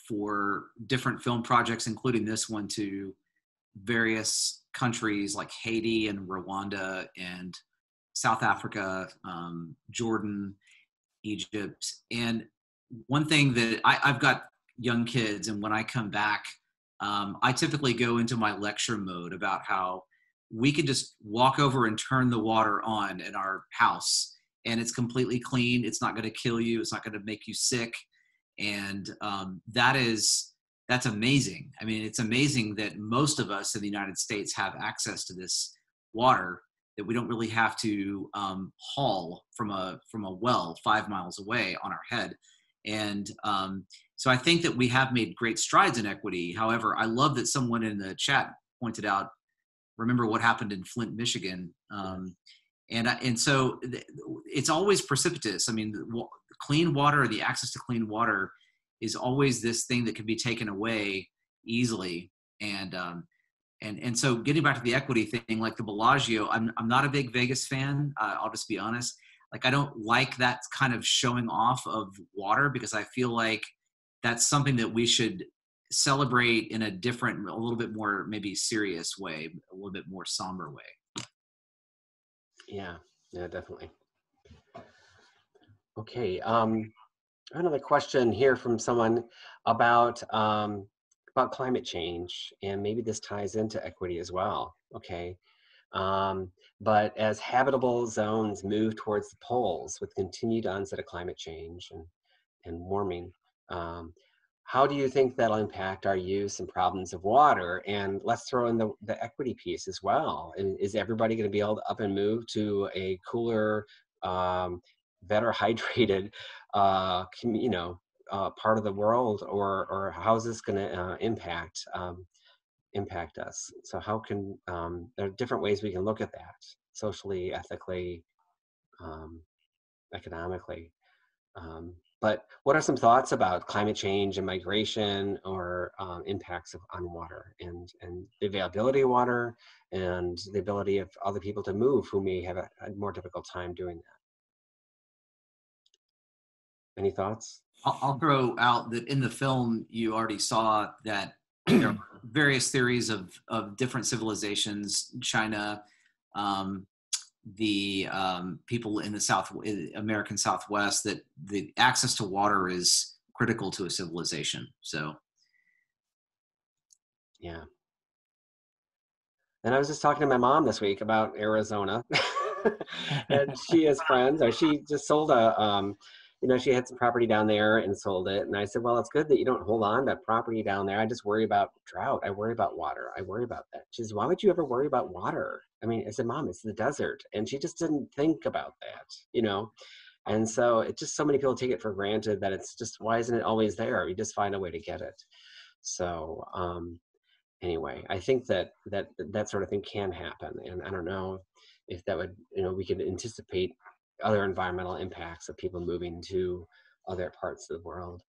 Speaker 3: for different film projects, including this one, to various countries like Haiti and Rwanda and South Africa, Jordan, Egypt. And one thing that I've got young kids, and when I come back, I typically go into my lecture mode about how we could just walk over and turn the water on in our house, and it's completely clean. It's not going to kill you. It's not going to make you sick. And that's amazing. I mean, it's amazing that most of us in the United States have access to this water, that we don't really have to haul from a well 5 miles away on our head. And so I think that we have made great strides in equity. However, I love that someone in the chat pointed out, remember what happened in Flint, Michigan. And so it's always precipitous. I mean, clean water, the access to clean water is always this thing that can be taken away easily. And so getting back to the equity thing, like the Bellagio, I'm not a big Vegas fan. I'll just be honest. Like, I don't like that kind of showing off of water, because I feel like that's something that we should celebrate in a little bit more maybe serious way, a little bit more somber way.
Speaker 2: Yeah, definitely. Okay, another question here from someone about climate change, and maybe this ties into equity as well. Okay, but as habitable zones move towards the poles with continued onset of climate change and warming, how do you think that'll impact our use and problems of water? And let's throw in the equity piece as well. And is everybody going to be able to up and move to a cooler, better hydrated, part of the world, or how is this going to impact us? So how can there are different ways we can look at that, socially, ethically, economically. But what are some thoughts about climate change and migration, or impacts on water and the availability of water and the ability of other people to move who may have a more difficult time doing that? Any thoughts?
Speaker 3: I'll throw out that in the film, you already saw that there are various theories of different civilizations, China, the people in the American Southwest, that the access to water is critical to a civilization. So,
Speaker 2: yeah. And I was just talking to my mom this week about Arizona, and she has friends, or she just sold you know, she had some property down there and sold it. And I said, well, it's good that you don't hold on to property down there. I just worry about drought. I worry about water. I worry about that. She says, why would you ever worry about water? I mean, I said, Mom, it's the desert. And she just didn't think about that, you know? And so it's just so many people take it for granted that it's just, why isn't it always there? You just find a way to get it. So anyway, I think that sort of thing can happen. And I don't know if that would, you know, we could anticipate other environmental impacts of people moving to other parts of the world.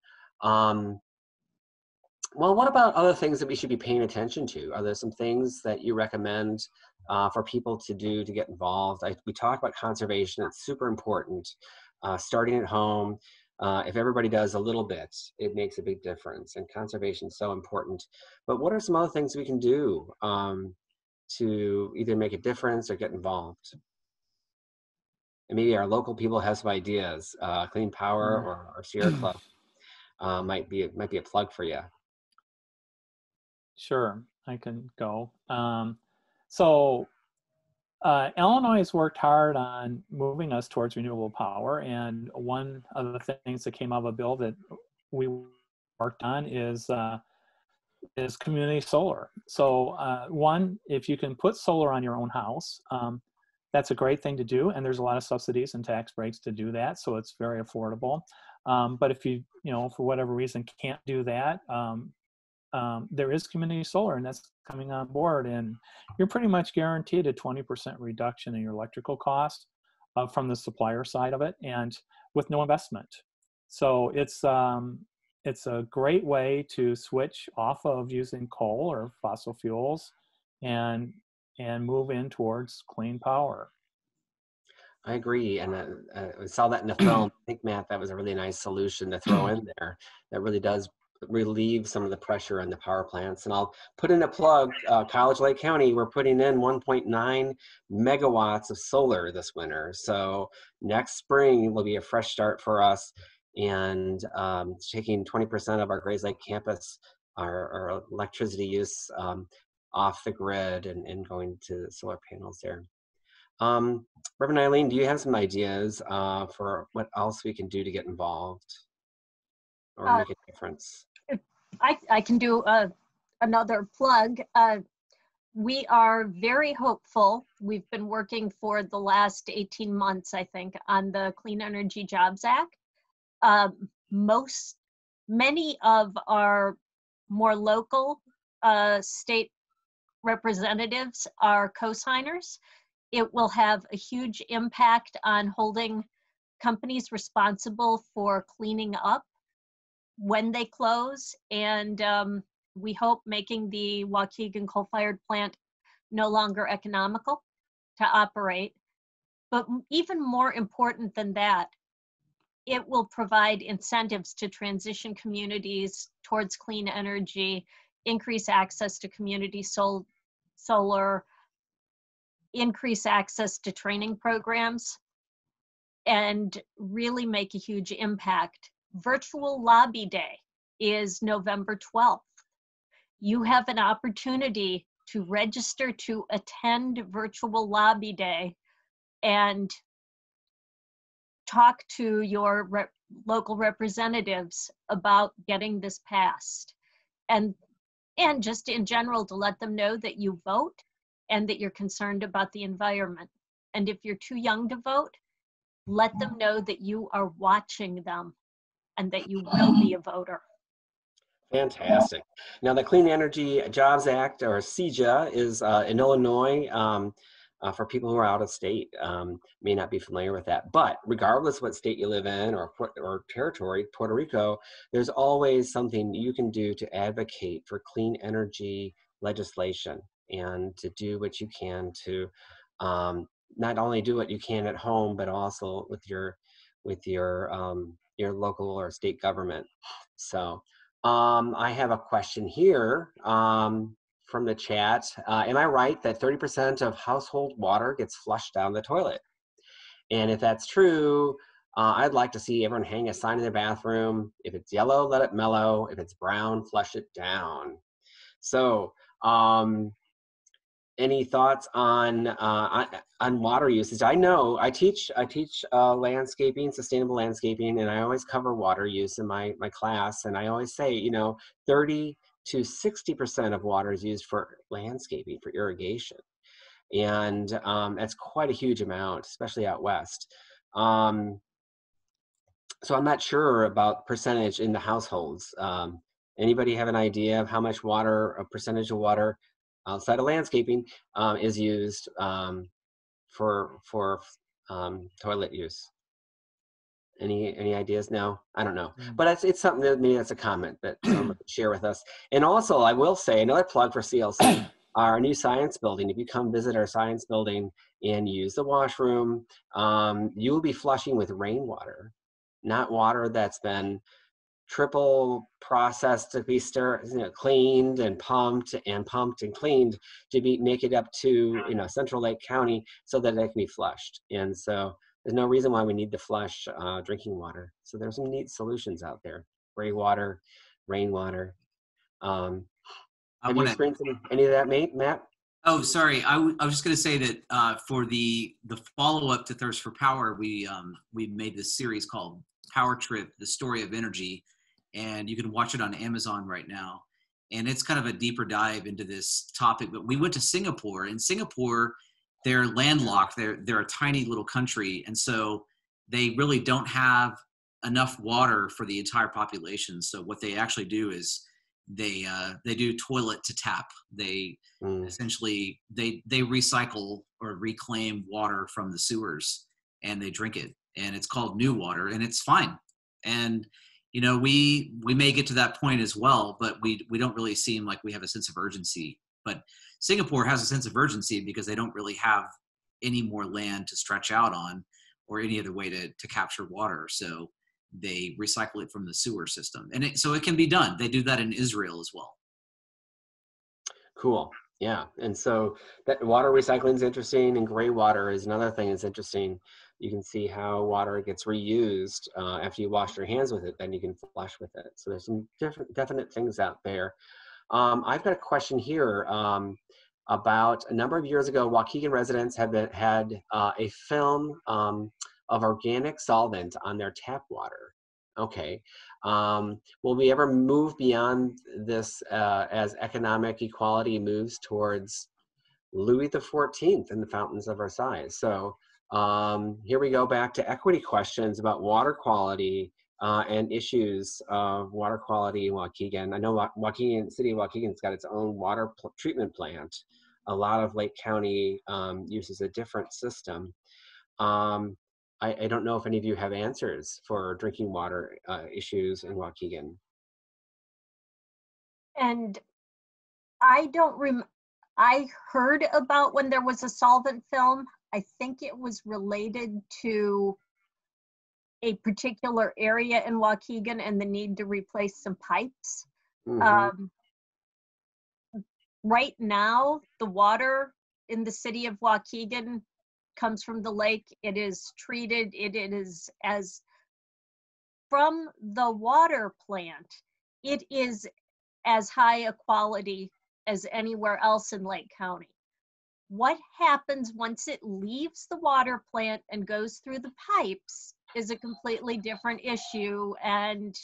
Speaker 2: Well, what about other things that we should be paying attention to? Are there some things that you recommend for people to do to get involved? We talk about conservation. It's super important. Starting at home, if everybody does a little bit, it makes a big difference. And conservation is so important. But what are some other things we can do to either make a difference or get involved? And maybe our local people have some ideas. Clean Power or Sierra Club might be a plug for you.
Speaker 8: Sure, I can go. Illinois has worked hard on moving us towards renewable power, and one of the things that came out of a bill that we worked on is community solar. So one, if you can put solar on your own house, that's a great thing to do, and there's a lot of subsidies and tax breaks to do that, so it's very affordable. But if you know, for whatever reason can't do that, there is community solar, and that's coming on board, and you're pretty much guaranteed a 20% reduction in your electrical cost from the supplier side of it, and with no investment. So it's a great way to switch off of using coal or fossil fuels and move in towards clean power.
Speaker 2: I agree, and I saw that in the film. I think, Matt, that was a really nice solution to throw in there. That really does relieve some of the pressure on the power plants. And I'll put in a plug, College Lake County, we're putting in 1.9 megawatts of solar this winter. So next spring will be a fresh start for us, and taking 20% of our Grays Lake campus, our electricity use off the grid and going to solar panels there. Reverend Eileen, do you have some ideas for what else we can do to get involved or make a difference?
Speaker 9: I can do another plug. We are very hopeful. We've been working for the last 18 months, I think, on the Clean Energy Jobs Act. Many of our more local state representatives are co-signers. It will have a huge impact on holding companies responsible for cleaning up when they close, and we hope making the Waukegan coal-fired plant no longer economical to operate. But even more important than that, it will provide incentives to transition communities towards clean energy, increase access to community solar, increase access to training programs, and really make a huge impact. Virtual Lobby Day is November 12th. You have an opportunity to register to attend Virtual Lobby Day and talk to your local representatives about getting this passed. And just in general, to let them know that you vote and that you're concerned about the environment. And if you're too young to vote, let them know that you are watching them and that you will be a voter.
Speaker 2: Fantastic. Now, the Clean Energy Jobs Act, or CEJA, is in Illinois. For people who are out of state, may not be familiar with that. But regardless what state you live in or territory, Puerto Rico, there's always something you can do to advocate for clean energy legislation and to do what you can to not only do what you can at home, but also with your local or state government. So I have a question here from the chat. Am I right that 30% of household water gets flushed down the toilet? And if that's true, I'd like to see everyone hang a sign in their bathroom. If it's yellow, let it mellow. If it's brown, flush it down. So any thoughts on water usage? I know I teach landscaping, sustainable landscaping, and I always cover water use in my class. And I always say, you know, 30 to 60% of water is used for landscaping, for irrigation, and that's quite a huge amount, especially out west. So I'm not sure about percentage in the households. Anybody have an idea of how much water, a percentage of water outside of landscaping is used for toilet use? Any ideas? No, I don't know. But it's something that maybe that's a comment that someone could share with us. And also, I will say another plug for CLC, our new science building. If you come visit our science building and use the washroom, you will be flushing with rainwater, not water that's been triple processed to be cleaned and pumped and cleaned to make it up to Central Lake County so that it can be flushed. And so there's no reason why we need to flush drinking water. So there's some neat solutions out there: gray water, rainwater. Have you experienced any of that, Matt?
Speaker 3: Oh, sorry. I was just going to say that for the follow-up to Thirst for Power, we made this series called Power Trip: The Story of Energy, and you can watch it on Amazon right now. And it's kind of a deeper dive into this topic. But we went to Singapore. In Singapore, they're landlocked. They're a tiny little country, and so they really don't have enough water for the entire population. So what they actually do is they do toilet to tap. They essentially they recycle or reclaim water from the sewers, and they drink it, and it's called new water, and it's fine. And we may get to that point as well, but we don't really seem like we have a sense of urgency. But Singapore has a sense of urgency because they don't really have any more land to stretch out on or any other way to capture water. So they recycle it from the sewer system. And so it can be done. They do that in Israel as well.
Speaker 2: Cool. Yeah. And so that water recycling is interesting, and gray water is another thing that's interesting. You can see how water gets reused after you wash your hands with it, then you can flush with it. So there's some definite things out there. I've got a question here about a number of years ago, Waukegan residents had a film of organic solvent on their tap water. Okay. Will we ever move beyond this as economic equality moves towards Louis XIV and the fountains of Versailles? So here we go back to equity questions about water quality and issues of water quality in Waukegan. I know City of Waukegan's got its own water treatment plant. A lot of Lake County uses a different system. I don't know if any of you have answers for drinking water issues in Waukegan.
Speaker 9: And I heard about when there was a solvent film. I think it was related to a particular area in Waukegan and the need to replace some pipes.
Speaker 2: Mm-hmm.
Speaker 9: Right now, the water in the city of Waukegan comes from the lake. It is treated, it is as from the water plant, it is as high a quality as anywhere else in Lake County. What happens once it leaves the water plant and goes through the pipes is a completely different issue, and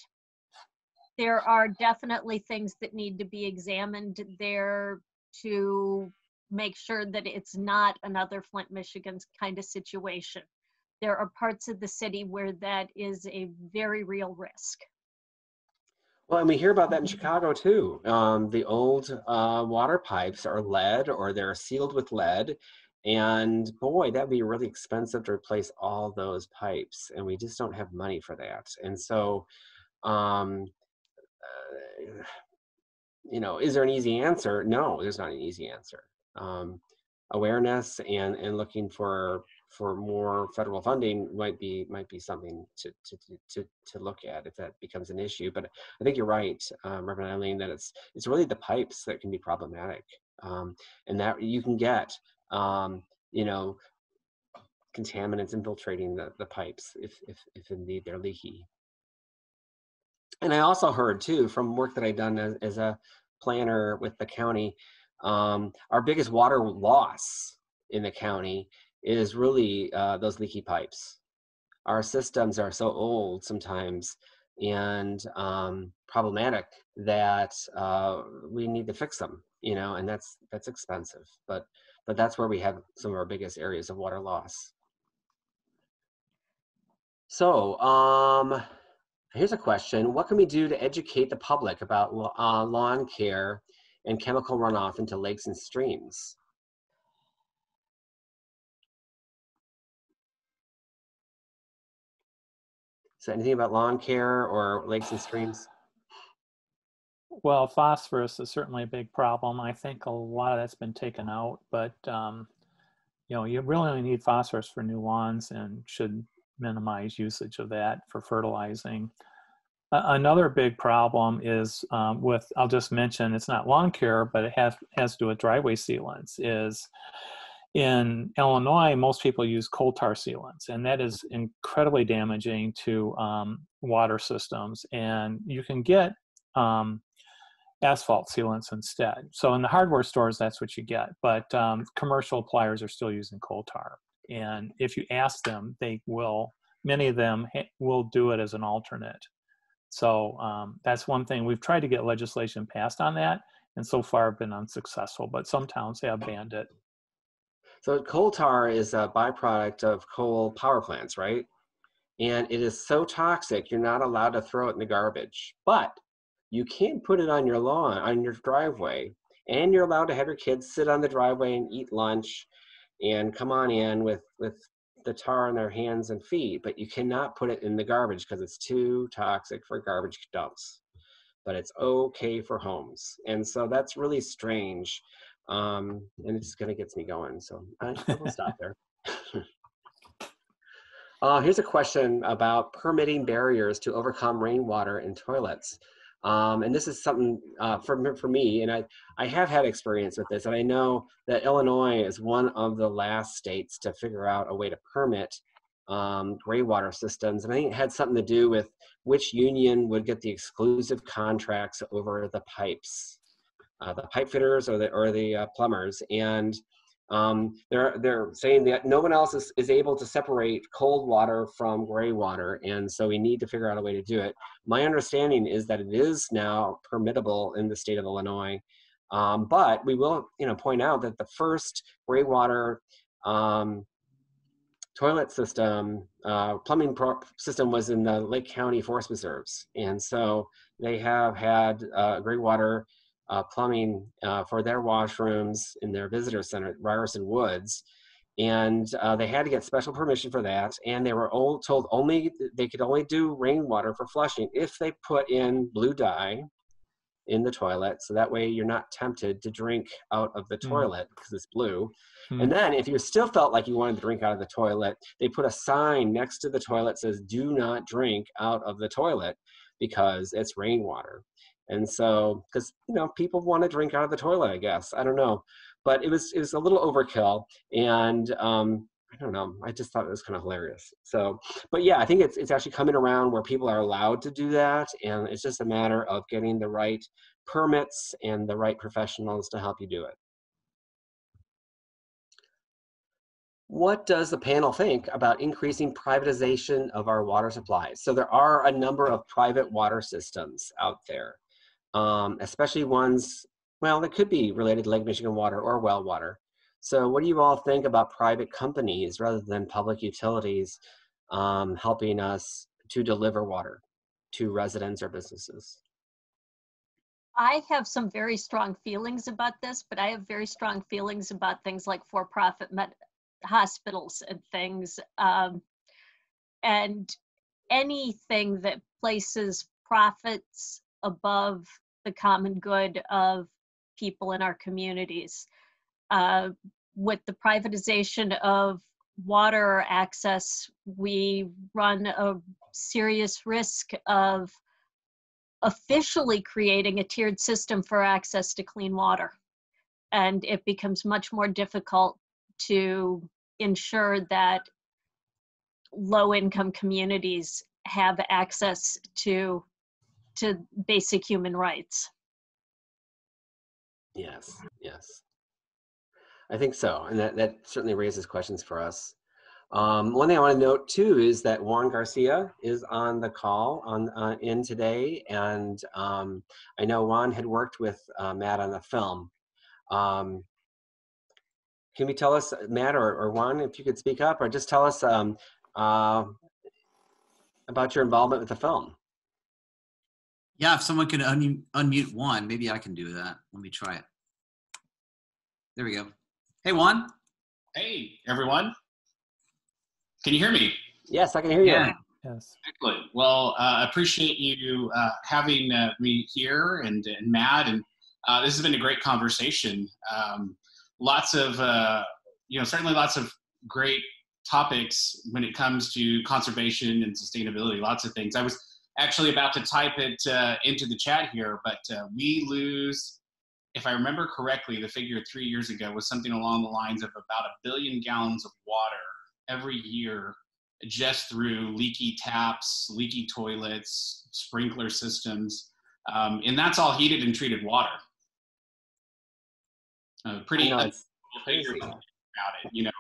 Speaker 9: there are definitely things that need to be examined there to make sure that it's not another Flint, Michigan kind of situation. There are parts of the city where that is a very real risk.
Speaker 2: Well, and we hear about that in Chicago too. The old water pipes are lead, or they're sealed with lead. And boy, that'd be really expensive to replace all those pipes. And we just don't have money for that. And so, is there an easy answer? No, there's not an easy answer. Awareness and looking for more federal funding might be something to look at if that becomes an issue. But I think you're right, Reverend Eileen, that it's really the pipes that can be problematic, and that you can get contaminants infiltrating the pipes if indeed they're leaky. And I also heard too from work that I've done as a planner with the county, Our biggest water loss in the county is really those leaky pipes. Our systems are so old sometimes and problematic that we need to fix them, you know, and that's expensive. But that's where we have some of our biggest areas of water loss. So here's a question: what can we do to educate the public about lawn care and chemical runoff into lakes and streams? So anything about lawn care or lakes and streams?
Speaker 8: Well, phosphorus is certainly a big problem. I think a lot of that's been taken out, but you know, you really only need phosphorus for new lawns and should minimize usage of that for fertilizing. Another big problem is with, I'll just mention, it's not lawn care, but it has to do with driveway sealants, is in Illinois, most people use coal tar sealants, and that is incredibly damaging to water systems. And you can get asphalt sealants instead. So in the hardware stores, that's what you get. But commercial pliers are still using coal tar. And if you ask them, they will, many of them will do it as an alternate. So that's one thing. We've tried to get legislation passed on that, and so far been unsuccessful, but some towns have banned it.
Speaker 2: So coal tar is a byproduct of coal power plants, right? And it is so toxic, you're not allowed to throw it in the garbage. But you can put it on your lawn, on your driveway, and you're allowed to have your kids sit on the driveway and eat lunch and come on in with the tar on their hands and feet, but you cannot put it in the garbage because it's too toxic for garbage dumps. But it's okay for homes. And so that's really strange. And it just kind of gets me going. So I will stop there. Here's a question about permitting barriers to overcome rainwater in toilets. And this is something for me, and I have had experience with this, and I know that Illinois is one of the last states to figure out a way to permit gray water systems. And I think it had something to do with which union would get the exclusive contracts over the pipes, the pipe fitters or the plumbers. And they're saying that no one else is able to separate cold water from gray water, and so we need to figure out a way to do it. My understanding is that it is now permittable in the state of Illinois, but we will, point out that the first gray water toilet system, plumbing system was in the Lake County Forest Reserves, and so they have had gray water plumbing for their washrooms in their visitor center at Ryerson Woods. And they had to get special permission for that. And they were told they could only do rainwater for flushing if they put in blue dye in the toilet. So that way you're not tempted to drink out of the toilet because it's blue. And then if you still felt like you wanted to drink out of the toilet, they put a sign next to the toilet that says, "Do not drink out of the toilet," because it's rainwater. And so, because people want to drink out of the toilet, I guess. I don't know, but it was a little overkill, and I don't know. I just thought it was kind of hilarious. So, but yeah, I think it's actually coming around where people are allowed to do that, and it's just a matter of getting the right permits and the right professionals to help you do it. What does the panel think about increasing privatization of our water supplies? So there are a number of private water systems out there. Especially ones, well, that could be related to Lake Michigan water or well water. So what do you all think about private companies rather than public utilities helping us to deliver water to residents or businesses?
Speaker 9: I have some very strong feelings about this, but I have very strong feelings about things like for-profit hospitals and things. And anything that places profits above the common good of people in our communities. With the privatization of water access, we run a serious risk of officially creating a tiered system for access to clean water. And it becomes much more difficult to ensure that low-income communities have access to basic human rights.
Speaker 2: Yes, Yes, I think so. And that certainly raises questions for us. One thing I want to note too is that Juan Garcia is on the call in today, and I know Juan had worked with Matt on the film. Can we tell us, Matt or Juan, if you could speak up, or just tell us about your involvement with the film?
Speaker 3: Yeah, if someone can unmute Juan, maybe I can do that. Let me try it. There we go. Hey, Juan.
Speaker 10: Hey, everyone. Can you hear me?
Speaker 2: Yes, I can hear you.
Speaker 3: Yeah.
Speaker 8: Yes.
Speaker 10: Excellent. Well, I appreciate you having me here and Matt, and this has been a great conversation. Lots of, certainly lots of great topics when it comes to conservation and sustainability, lots of things. I was actually about to type it into the chat here, but we lose, if I remember correctly, the figure 3 years ago was something along the lines of about 1 billion gallons of water every year, just through leaky taps, leaky toilets, sprinkler systems, and that's all heated and treated water. Pretty figure about it. You know,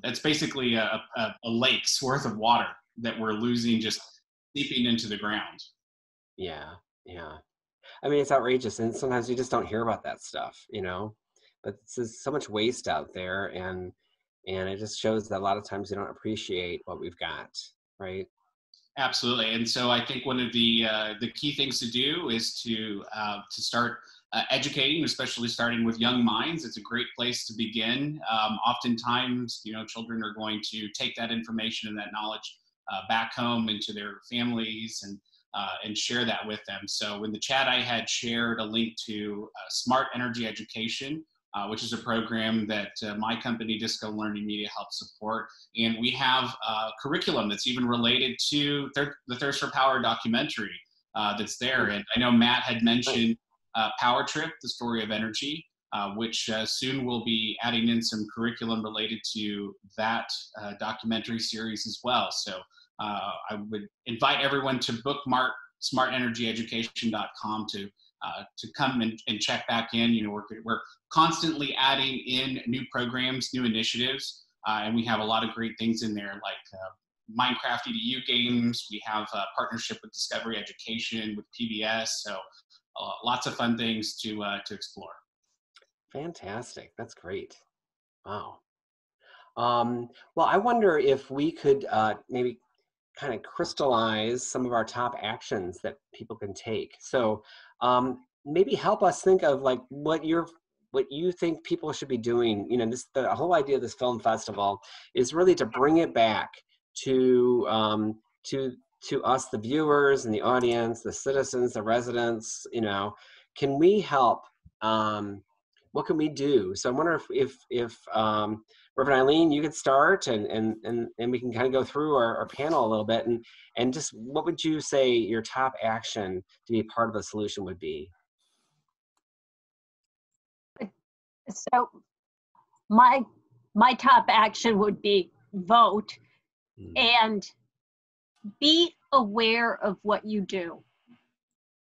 Speaker 10: it's basically a lake's worth of water that we're losing just seeping into the ground.
Speaker 2: Yeah, yeah. I mean, it's outrageous, and sometimes you just don't hear about that stuff, you know. But there's so much waste out there, and it just shows that a lot of times we don't appreciate what we've got, right?
Speaker 10: Absolutely, and so I think one of the key things to do is to start educating, especially starting with young minds. It's a great place to begin. Oftentimes, you know, children are going to take that information and that knowledge back home into their families and share that with them. So in the chat, I had shared a link to Smart Energy Education, which is a program that my company, Disco Learning Media, helps support. And we have a curriculum that's even related to the Thirst for Power documentary that's there. And I know Matt had mentioned Power Trip, the story of energy, which soon will be adding in some curriculum related to that documentary series as well. So I would invite everyone to bookmark smartenergyeducation.com to come and check back in. You know, we're constantly adding in new programs, new initiatives, and we have a lot of great things in there, like Minecraft EDU games. We have a partnership with Discovery Education, with PBS, so lots of fun things to explore.
Speaker 2: Fantastic. That's great. Wow. Well, I wonder if we could maybe kind of crystallize some of our top actions that people can take. So maybe help us think of like what you think people should be doing. You know, the whole idea of this film festival is really to bring it back to us, the viewers and the audience, the citizens, the residents. You know, can we help? What can we do? So I wonder if Reverend Eileen, you could start, and we can kind of go through our panel a little bit, and just what would you say your top action to be part of the solution would be?
Speaker 9: So my top action would be vote and be aware of what you do.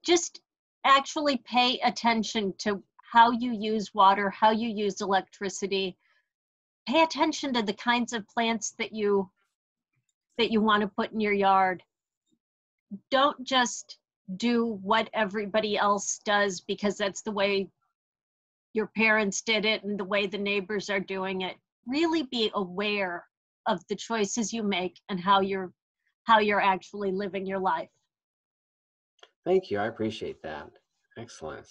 Speaker 9: Just actually pay attention to how you use water, how you use electricity. Pay attention to the kinds of plants that you want to put in your yard. Don't just do what everybody else does because that's the way your parents did it and the way the neighbors are doing it. Really be aware of the choices you make and how you're actually living your life.
Speaker 2: Thank you. I appreciate that. Excellent.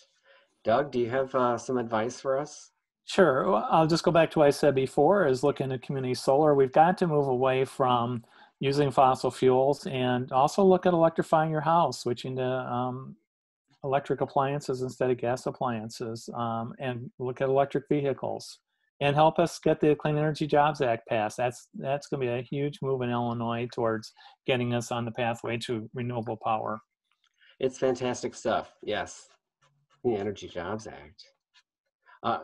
Speaker 2: Doug, do you have some advice for us?
Speaker 8: Sure. Well, I'll just go back to what I said before, is looking at community solar. We've got to move away from using fossil fuels and also look at electrifying your house, switching to electric appliances instead of gas appliances, and look at electric vehicles, and help us get the Clean Energy Jobs Act passed. That's going to be a huge move in Illinois towards getting us on the pathway to renewable power.
Speaker 2: It's fantastic stuff. Yes, the Energy Jobs Act.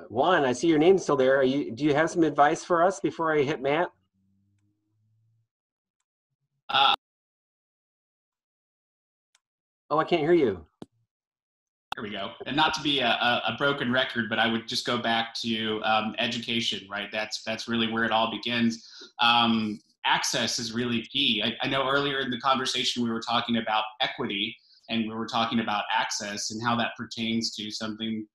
Speaker 2: Juan, I see your name's still there. Do you have some advice for us before I hit Matt? Oh, I can't hear you.
Speaker 10: There we go. And not to be a broken record, but I would just go back to education, right? That's really where it all begins. Access is really key. I know earlier in the conversation we were talking about equity, and we were talking about access and how that pertains to something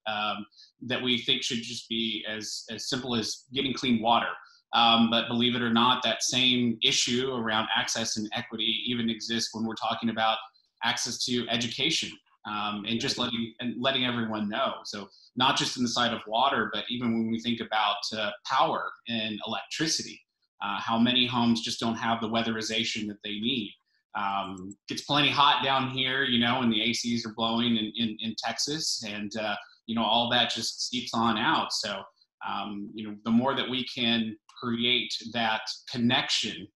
Speaker 10: that we think should just be as simple as getting clean water. But believe it or not, that same issue around access and equity even exists when we're talking about access to education. And just letting everyone know. So not just in the side of water, but even when we think about power and electricity, how many homes just don't have the weatherization that they need. Gets plenty hot down here, you know, and the ACs are blowing in Texas, and you know, all that just seeps on out. So you know, the more that we can create that connection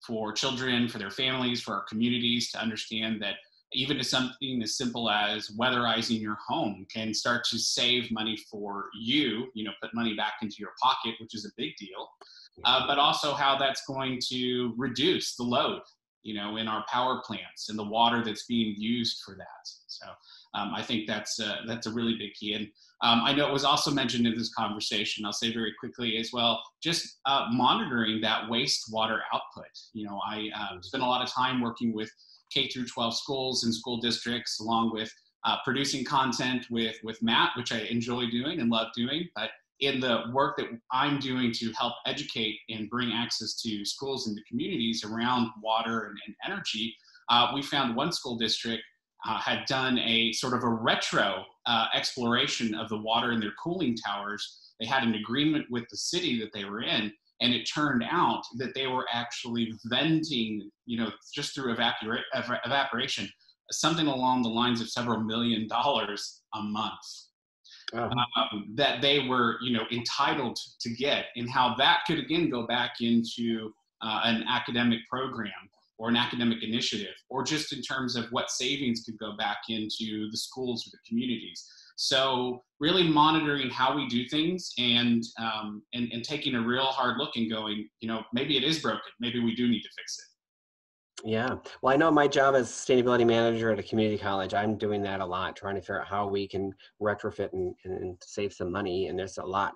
Speaker 10: for children, for their families, for our communities, to understand that even something as simple as weatherizing your home can start to save money for you, you know, put money back into your pocket, which is a big deal, but also how that's going to reduce the load, you know, in our power plants and the water that's being used for that. So I think that's a really big key. And I know it was also mentioned in this conversation, I'll say very quickly as well, just monitoring that wastewater output. You know, I spent a lot of time working with K through 12 schools and school districts, along with producing content with Matt, which I enjoy doing and love doing. But in the work that I'm doing to help educate and bring access to schools and to communities around water and energy, we found one school district had done a sort of a retro exploration of the water in their cooling towers. They had an agreement with the city that they were in, and it turned out that they were actually venting, you know, just through evaporation, something along the lines of several $1 million a month. That they were, you know, entitled to get, and how that could again go back into an academic program or an academic initiative, or just in terms of what savings could go back into the schools or the communities. So really monitoring how we do things, and taking a real hard look and going, you know, maybe it is broken. Maybe we do need to fix it.
Speaker 2: Yeah. Well, I know my job as sustainability manager at a community college, I'm doing that a lot, trying to figure out how we can retrofit and save some money. And there's a lot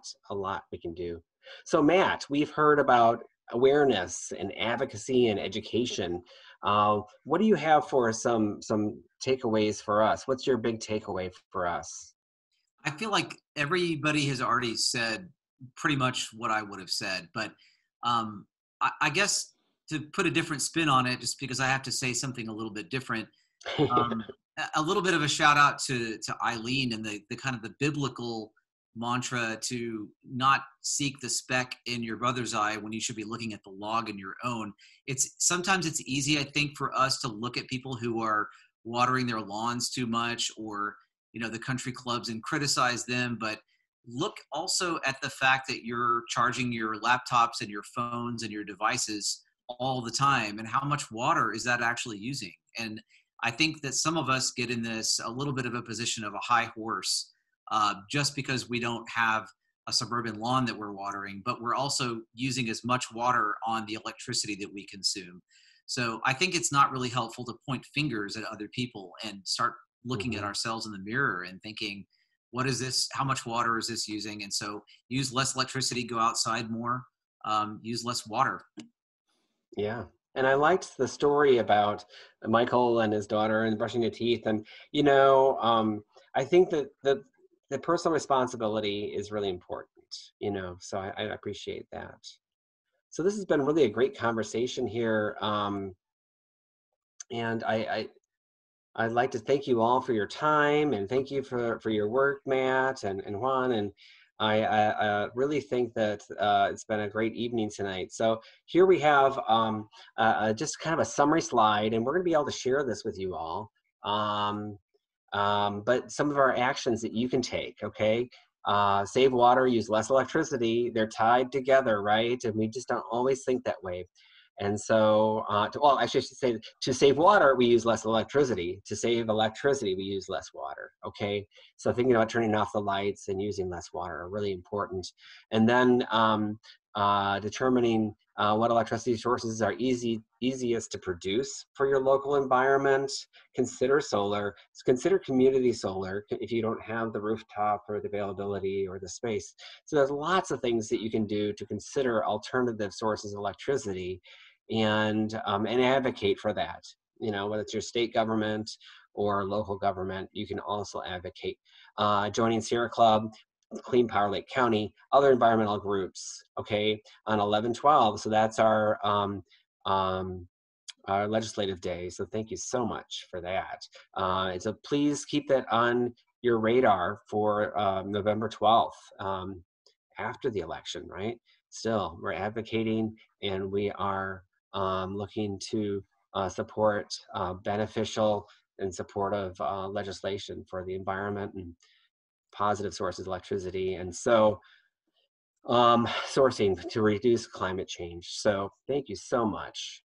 Speaker 2: we can do. So Matt, we've heard about awareness and advocacy and education. What do you have for some takeaways for us? What's your big takeaway for us?
Speaker 3: I feel like everybody has already said pretty much what I would have said, but I guess to put a different spin on it, just because I have to say something a little bit different, a little bit of a shout out to Eileen and the kind of the biblical mantra to not seek the speck in your brother's eye when you should be looking at the log in your own. Sometimes it's easy, I think, for us to look at people who are watering their lawns too much, or, you know, the country clubs, and criticize them. But look also at the fact that you're charging your laptops and your phones and your devices all the time, and how much water is that actually using. And I think that some of us get in this a little bit of a position of a high horse, just because we don't have a suburban lawn that we're watering, but we're also using as much water on the electricity that we consume. So I think it's not really helpful to point fingers at other people and start looking at ourselves in the mirror and thinking, what is this? How much water is this using? And so use less electricity, go outside more, use less water.
Speaker 2: Yeah. And I liked the story about Michael and his daughter and brushing their teeth. And, you know, I think that the personal responsibility is really important, you know, so I appreciate that. So this has been really a great conversation here. And I'd like to thank you all for your time, and thank you for your work, Matt and Juan. And I really think that it's been a great evening tonight. So here we have just kind of a summary slide, and we're going to be able to share this with you all. But some of our actions that you can take, okay? Save water, use less electricity. They're tied together, right? And we just don't always think that way. And so, well, actually I should say, to save water, we use less electricity. To save electricity, we use less water, okay? So thinking about turning off the lights and using less water are really important. And then determining what electricity sources are easiest to produce for your local environment. Consider solar. Consider community solar if you don't have the rooftop or the availability or the space. So there's lots of things that you can do to consider alternative sources of electricity and advocate for that. You know, whether it's your state government or local government, you can also advocate. Joining Sierra Club, Clean Power Lake County, other environmental groups, okay, on 11/12. So that's our legislative day. So thank you so much for that. And so please keep that on your radar for November 12th, after the election, right? Still, we're advocating and we are looking to support beneficial and supportive legislation for the environment and positive sources of electricity. And so sourcing to reduce climate change. So thank you so much.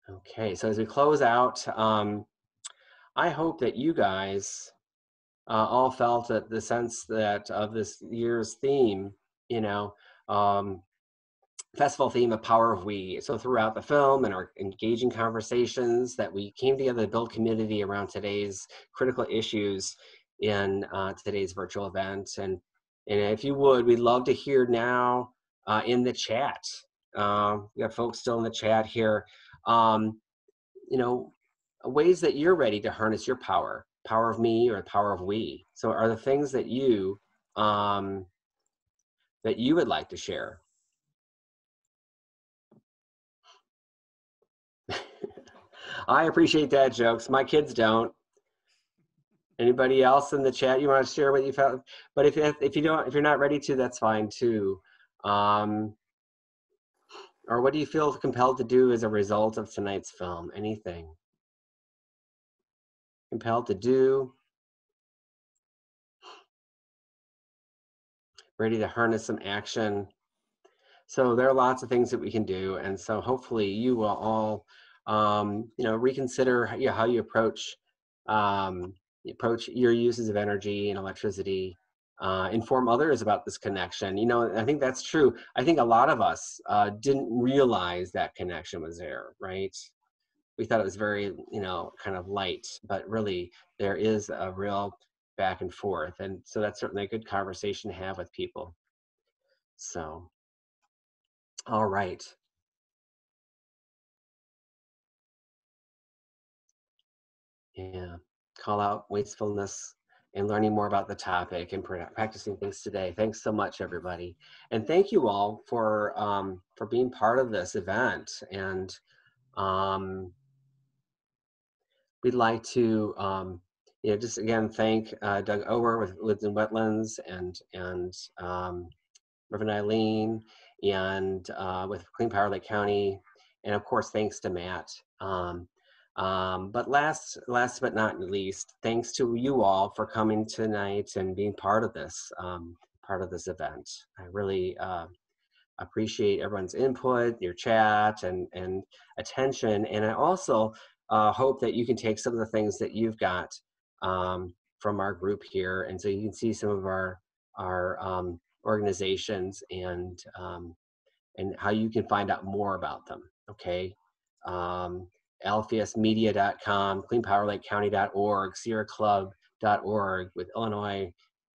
Speaker 2: Okay, so as we close out, I hope that you guys all felt that the sense that of this year's theme, you know, festival theme of Power of We. So throughout the film and our engaging conversations that we came together to build community around today's critical issues in today's virtual event. And if you would, we'd love to hear now in the chat. We have folks still in the chat here. You know, ways that you're ready to harness your power of me or the power of we. So are the things that you would like to share? I appreciate that, jokes. My kids don't. Anybody else in the chat you want to share what you felt? But if you're not ready to, that's fine too. Or what do you feel compelled to do as a result of tonight's film? Anything? Compelled to do? Ready to harness some action? So there are lots of things that we can do, and so hopefully you will all, you know, reconsider how you approach your uses of energy and electricity. Inform others about this connection. You know, I think that's true. I think a lot of us didn't realize that connection was there, right? We thought it was very, you know, kind of light, but really there is a real back and forth, and so that's certainly a good conversation to have with people. So. All right. Yeah. Call out wastefulness and learning more about the topic and practicing things today. Thanks so much, everybody. And thank you all for being part of this event. And we'd like to, you know, just again, thank Doug Ower with Woods and Wetlands and Reverend Eileen and with Clean Power Lake County, and of course thanks to Matt. But last but not least, thanks to you all for coming tonight and being part of this event. I really appreciate everyone's input, your chat, and attention. And I also hope that you can take some of the things that you've got from our group here, and so you can see some of our organizations and how you can find out more about them. Okay, alpheusmedia.com, cleanpowerlakecounty.org, sierraclub.org with Illinois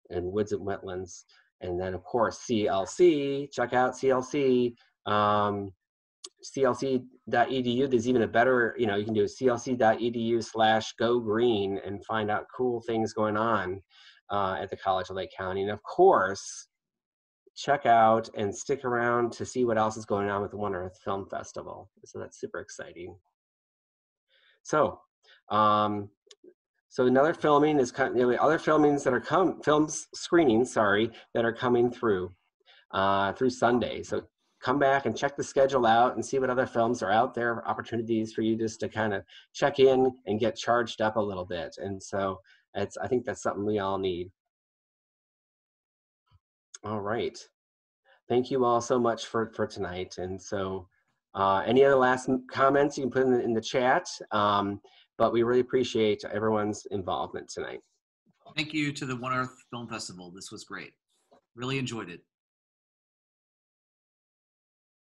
Speaker 2: and Woods and Wetlands, and then of course CLC. Check out CLC. CLC.edu. There's even a better, you know, you can do clc.edu/go-green and find out cool things going on at the College of Lake County. And of course, check out and stick around to see what else is going on with the One Earth Film Festival. So that's super exciting. So, so another filming is other filmings that are screenings, that are coming through Sunday. So come back and check the schedule out and see what other films are out there, opportunities for you just to kind of check in and get charged up a little bit. And so I think that's something we all need. All right. Thank you all so much for tonight. And so any other last comments you can put in the chat, but we really appreciate everyone's involvement tonight.
Speaker 3: Thank you to the One Earth Film Festival. This was great. Really enjoyed it.